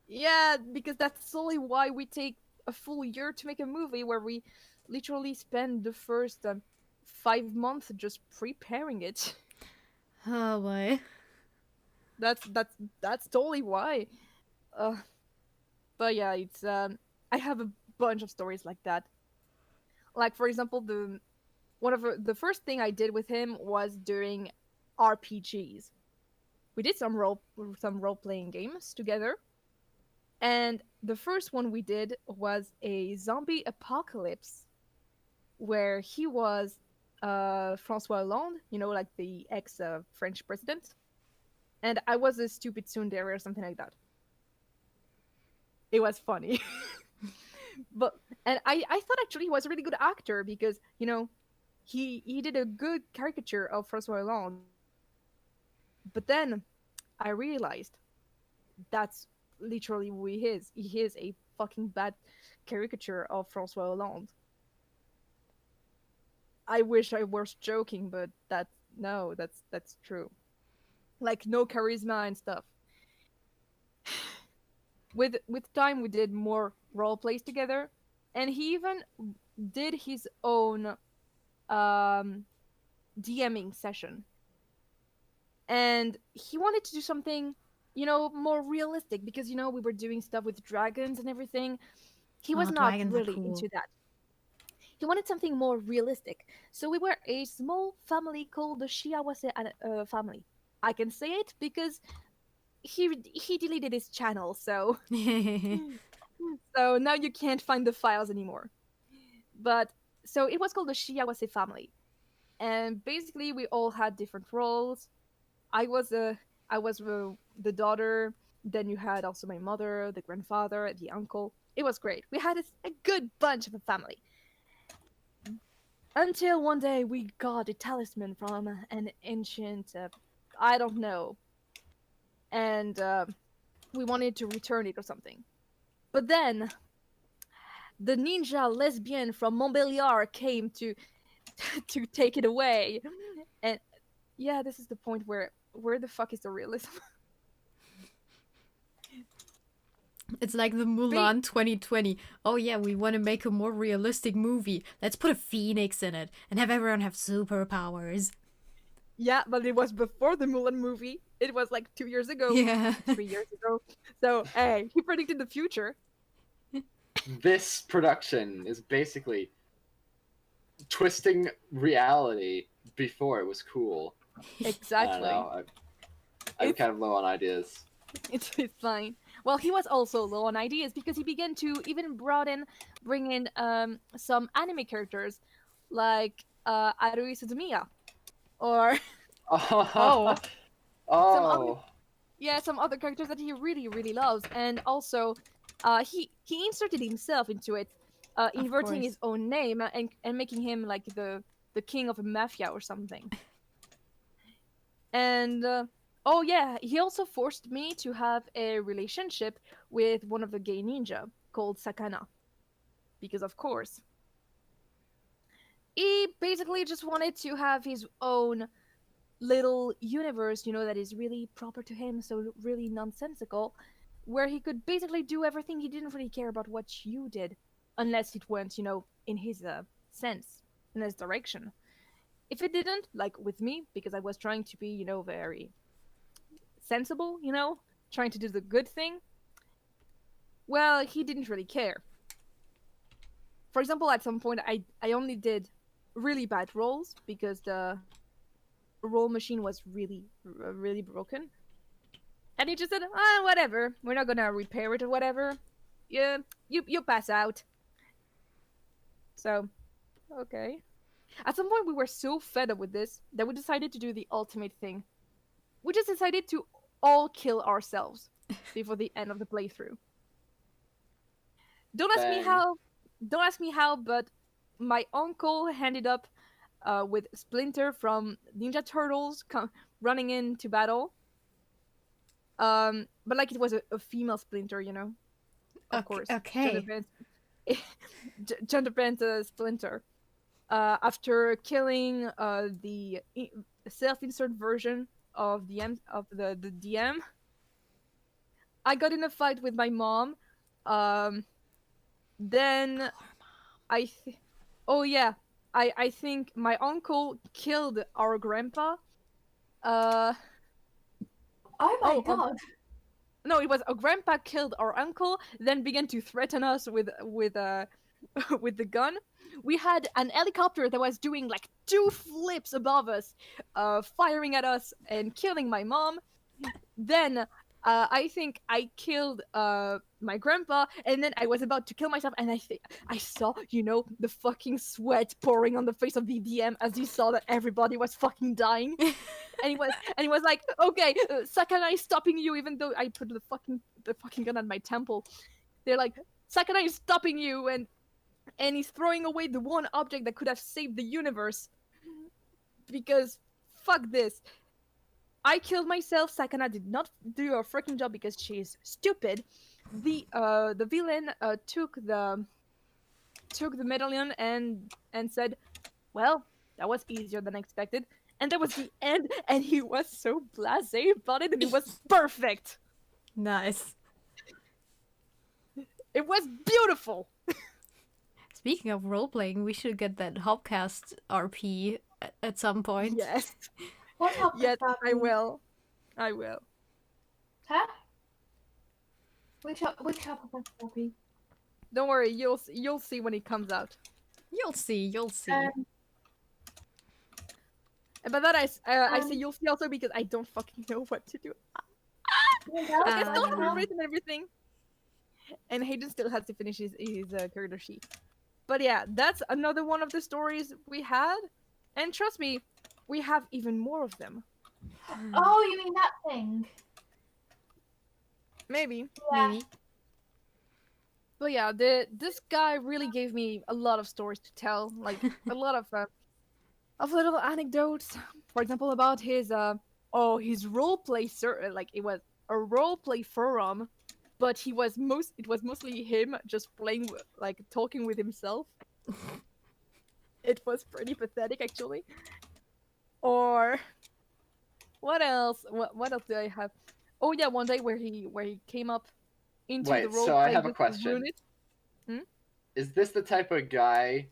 Yeah, because that's solely why we take a full year to make a movie, where we literally spend the first 5 months just preparing it. Oh boy. That's totally why. But yeah, it's I have a bunch of stories like that. Like for example, the first thing I did with him was during RPGs. We did some role playing games together, and the first one we did was a zombie apocalypse, where he was François Hollande, like the ex French president, and I was a stupid tsundere or something like that. It was funny. And I thought actually he was a really good actor because he did a good caricature of François Hollande. But then I realized that's literally who he is. He is a fucking bad caricature of François Hollande. I wish I was joking, but that's true. Like no charisma and stuff. With time we did more role plays together, and he even did his own DMing session. and he wanted to do something, more realistic because we were doing stuff with dragons and everything. He was Oh, not dragons are really cool. into that. He wanted something more realistic. So we were a small family called the Shiawase family. I can say it because he deleted his channel, so so now you can't find the files anymore. But so it was called the Shiawase family, and basically we all had different roles. I was the daughter. Then you had also my mother, the grandfather, the uncle. It was great. We had a good bunch of a family. Until one day we got a talisman from an ancient, I don't know, and we wanted to return it or something. But then the ninja lesbian from Montbéliard came to to take it away, and yeah, this is the point where the fuck is the realism? It's like the Mulan 2020. Oh yeah, we want to make a more realistic movie. Let's put a phoenix in it and have everyone have superpowers. Yeah, but it was before the Mulan movie. It was like 2 years ago, Yeah. 3 years ago. So hey, he predicted the future. This production is basically twisting reality before it was cool. I Exactly. don't know. I'm It's- kind of low on ideas. It's fine. Well, he was also low on ideas because he began to even bring in some anime characters like Arui Suzumiya or Oh. some other Oh. some other characters that he really really loves, and also he inserted himself into it, inverting course. his own name and making him like the king of a mafia or something. And oh yeah, he also forced me to have a relationship with one of the gay ninja called Sakana, because of course he basically just wanted to have his own little universe, that is really proper to him, so really nonsensical, where he could basically do everything. He didn't really care about what you did, unless it went, in his sense, in his direction. If it didn't, like with me, because I was trying to be, very sensible, trying to do the good thing, well, he didn't really care. For example, at some point, I only did really bad rolls because the roll machine was really, really broken. And he just said, whatever. We're not gonna repair it or whatever. Yeah, you pass out. So, okay. At some point, we were so fed up with this that we decided to do the ultimate thing. We just decided to all kill ourselves before the end of the playthrough. Don't ask me Bang. how. Don't ask me how, but my uncle ended up with Splinter from Ninja Turtles running into battle. But like it was a female Splinter, of course. Okay. Gender bent Splinter. After killing the self-insert version of the DM, I got in a fight with my mom. Then oh yeah, I think my uncle killed our grandpa. Oh my Oh, god. No, it was our grandpa killed our uncle, then began to threaten us with with the gun. We had an helicopter that was doing like 2 flips above us, firing at us and killing my mom. Then I think I killed my grandpa, and then I was about to kill myself, and I saw, the fucking sweat pouring on the face of the DM as he saw that everybody was fucking dying. and he was like, okay, Sakana is stopping you, even though I put the fucking gun at my temple. They're like, Sakana is stopping you, and he's throwing away the one object that could have saved the universe. Because fuck this. I killed myself. Sakana did not do her freaking job because she is stupid. The villain took the medallion and said, "Well, that was easier than expected." And that was the end. And he was so blasé about it, and it was perfect. Nice. It was beautiful. Speaking of role playing, we should get that Hopcast RP at some point. Yes. What Hopcast Yes, are I you? will. I will. Huh? Which Hopcast are you? Don't worry, you'll see when it comes out. You'll see, you'll see. And by that I say you'll see also because I don't fucking know what to do. Like I still haven't written everything, and Hayden still has to finish his character sheet. But yeah, that's another one of the stories we had, and trust me, we have even more of them. Oh, you mean that thing? Maybe. Yeah. Maybe. But yeah, this guy really gave me a lot of stories to tell, like a lot of little anecdotes. For example, about his his roleplay like it was a roleplay forum, but it was mostly him just playing like talking with himself. It was pretty pathetic actually. Or what else? What else do I have? Oh yeah, one day where he came up into the Wait, roleplay so I have a just to ruin question. it. Is this the type of guy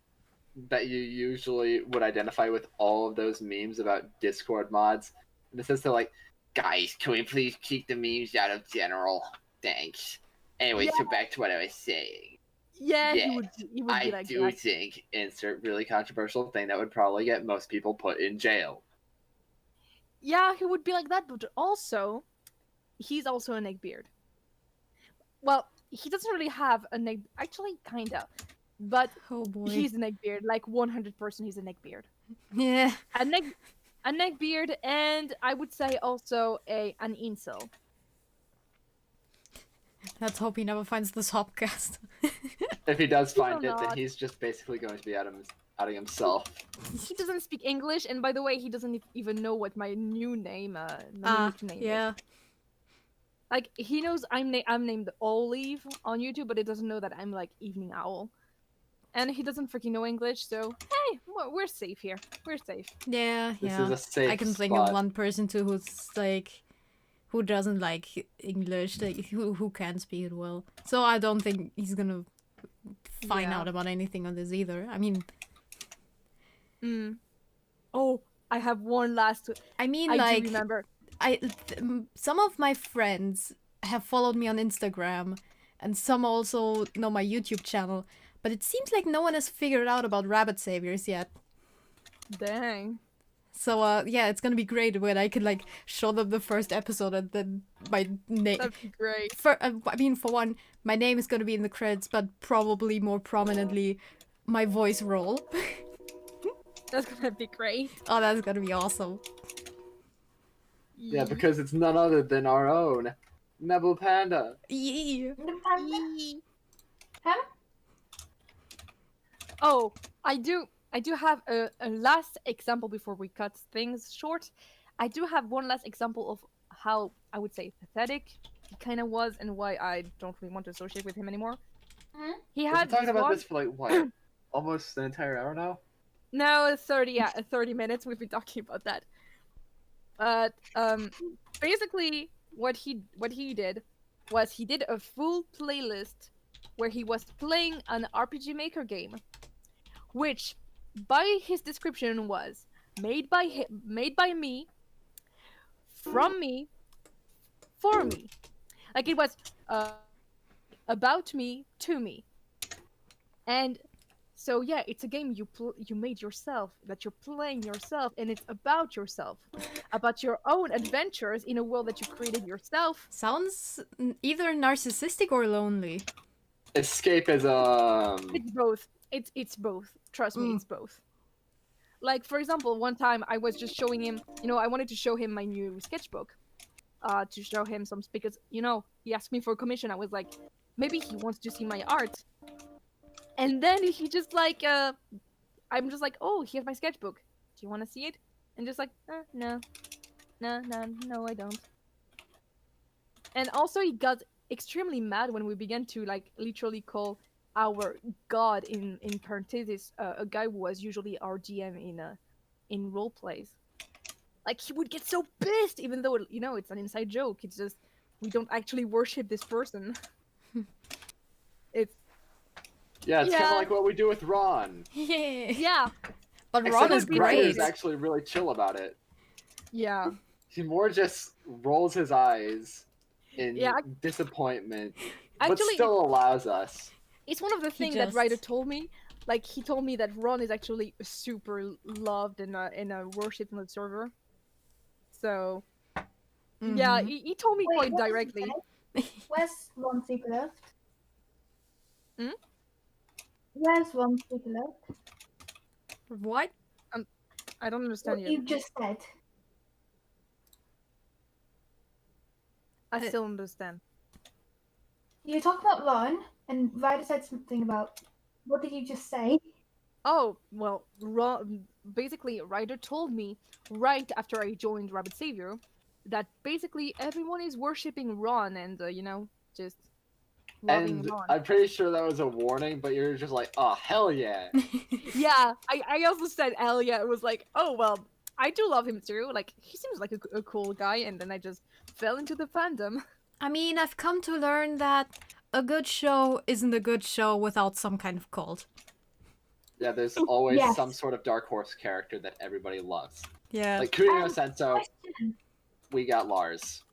that you usually would identify with all of those memes about Discord mods? And it says they're like, guys, can we please keep the memes out of general? Thanks. Anyway, so back to what I was saying. Yeah, Yeah, he would be I like do that. think insert really controversial thing that would probably get most people put in jail. Yeah, he would be like that, but also, he's also a neckbeard. Well, he doesn't really have a neck. Actually, kinda, but Oh boy. he's a neckbeard. Like 100%, he's a neckbeard. Yeah. A neckbeard, and I would say also an incel. Let's hope he never finds this Hopcast. If he does will find it, then not. he's just basically going to be outing himself. He doesn't speak English, and by the way, he doesn't even know what my new name, nickname yeah. is. Like he knows I'm named Owleeve on YouTube, but he doesn't know that I'm like Evening Owl. And he doesn't freaking know English, so hey, we're safe here. We're safe. Yeah, This yeah. is a safe I can think spot. of one person too who's like, who doesn't like English, like who can't speak it well. So I don't think he's gonna find Yeah. out about anything on this either. I mean, Oh, I have one last. I mean, I like, do remember. some of my friends have followed me on Instagram, and some also know my YouTube channel. But it seems like no one has figured out about rabbit saviors yet. Dang. So yeah, it's gonna be great when I can like show them the first episode and then my name. That'd be great. For one, my name is gonna be in the credits, but probably more prominently, my voice role. That's gonna be great. Oh, that's gonna be awesome. Yeah, because it's none other than our own NebelPanda. Yeah. Huh? Oh, I do have a last example before we cut things short. I do have one last example of how I would say pathetic he kind of was and why I don't really want to associate with him anymore. Hmm? He We've been had talking about one... this for like what? Almost an entire hour now? No, 30 minutes we've been talking about that. But basically what he did was he did a full playlist where he was playing an RPG Maker game, which by his description was made by me, from me, for me. Like it was about me, to me. And so yeah, it's a game you made yourself, that you're playing yourself, and it's about yourself, about your own adventures in a world that you created yourself. Sounds either narcissistic or lonely. Escapism. It's both. It's both. Trust me, it's both. Like for example, one time I was just showing him, I wanted to show him my new sketchbook, to show him some, because he asked me for a commission. I was like, maybe he wants to see my art. And then he just like, I'm just like, oh, here's my sketchbook. Do you want to see it? And just like, no, I don't. And also he got extremely mad when we began to like literally call our god in parentheses a guy who was usually our DM in role plays. Like he would get so pissed, even though it's an inside joke. It's just we don't actually worship this person. It's kind of like what we do with Ron. Yeah. yeah. But Except Ron is his brother great. is actually really chill about it. Yeah. He more just rolls his eyes in Yeah, disappointment, but actually, still allows us. it's one of the He things that Ryder just- told me. Like he told me that Ron is actually super loved in a worship mode server. So yeah, Mhm. he told me Wait, quite what did you directly. say? Where's Ron Super Loved? Hmm? Where's Ron Super Loved? What? I don't understand What you. you just said. I still understand. You were talking about Ron, and Ryder said something about. What did you just say? Oh well, Ron. Basically, Ryder told me right after I joined Rabbit Savior that basically everyone is worshipping Ron and just loving And Ron. I'm pretty sure that was a warning, but you're just like, oh, hell yeah. Yeah, I also said Elia. It was like, oh well, I do love him too. Like he seems like a cool guy, and then I just fell into the fandom. I mean, I've come to learn that a good show isn't a good show without some kind of cult. Yeah, there's always Yes. some sort of Dark Horse character that everybody loves. Yeah. Like Kunio Senso, Question. we got Lars.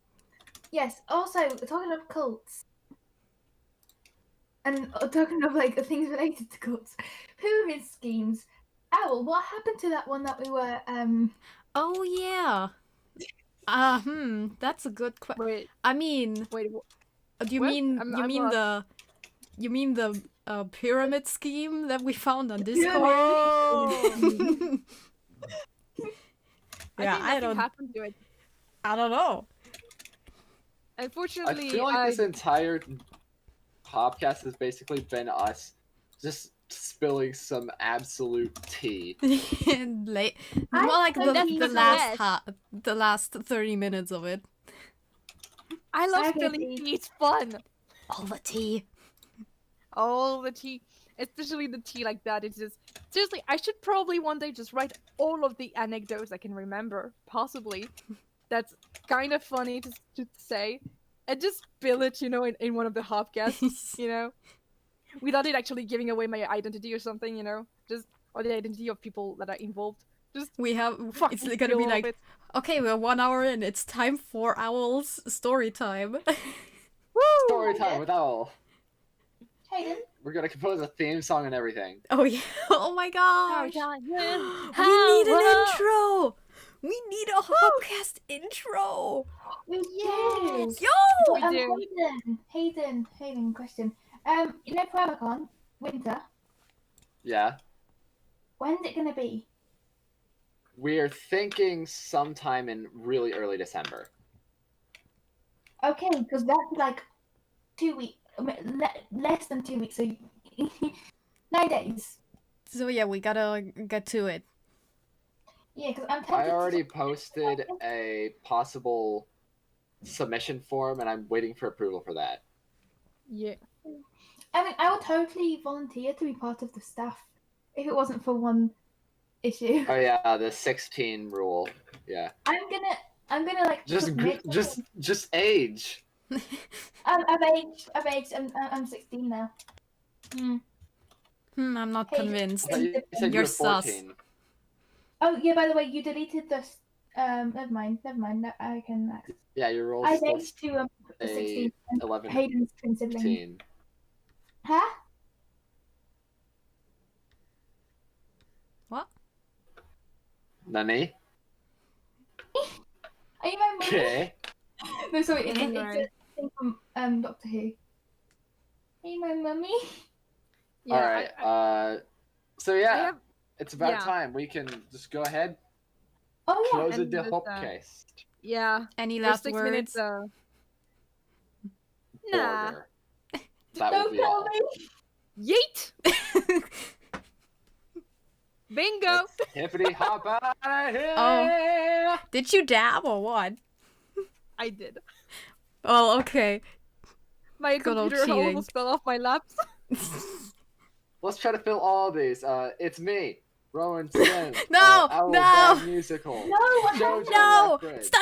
Yes. Also, talking of cults, and talking of like things related to cults, pyramid schemes. Owl, what happened to that one that we were? Oh yeah. That's a good question. Wait, I mean, wait. do you What? mean I'm you mean the pyramid scheme that we found on Discord? Oh! Yeah, I think nothing happened to it. I don't know. I Unfortunately, feel like this entire Hopcast has basically been us just spilling some absolute tea. And late, I more like think the that's last yes. the last 30 minutes of it. I love I spilling agree. tea. It's fun. All the tea. All the tea, especially the tea like that. It's just seriously. I should probably one day just write all of the anecdotes I can remember, possibly. That's kind of funny to say, and just spill it, in one of the Hopcasts, without it actually giving away my identity or something, just or the identity of people that are involved. Just We have. fucking It's gonna spill be all of like, it. okay, we're 1 hour in. It's time for Owl's story time. Woo! Story time with Owl. Hayden. We're gonna compose a theme song and everything. Oh yeah. Oh my gosh. Yeah. We need an intro. We need a Hopcast intro. We Yes. do. Yo. We do. Hayden, question. PremiCon winter. Yeah. When's it gonna be? We're thinking sometime in really early December. Okay, because that's like 2 weeks, less than 2 weeks, so 9 days. So yeah, we gotta get to it. Yeah, because I'm tempted I already to... posted a possible submission form, and I'm waiting for approval for that. Yeah. I mean, I would totally volunteer to be part of the staff if it wasn't for one issue. Oh yeah, the 16 rule. Yeah. I'm gonna like submit just age. I've aged. I'm 16 now. I'm not Hey, convinced. I thought you said you You're were sus. 14. Oh yeah, by the way, you deleted this. Never mind. I can access. Yeah, your roll I still aged to a 16. 11, Hayden's twin sibling. 15. Huh? What? Nani? Are you my mummy? Okay. No, sorry. It's Right. a thing from Doctor Who. Are you my mummy? Yeah. All right. So I yeah, have, it's about yeah. time. We can just go ahead. Oh yeah. Close and the just, Hopcast. yeah. Any There's last 6 words? minutes. Nah. Order. That Don't will be tell all. me. Yeet. Bingo. Let's hippity hop out of here. Oh. Did you dab or what? I did. Oh, okay. My Good old computer cheating. almost fell off my lap. Let's try to fill all these. It's me, Rowan Sim. No, Owl no. Band Musical. No, what Jojo No! Lethbridge. Stop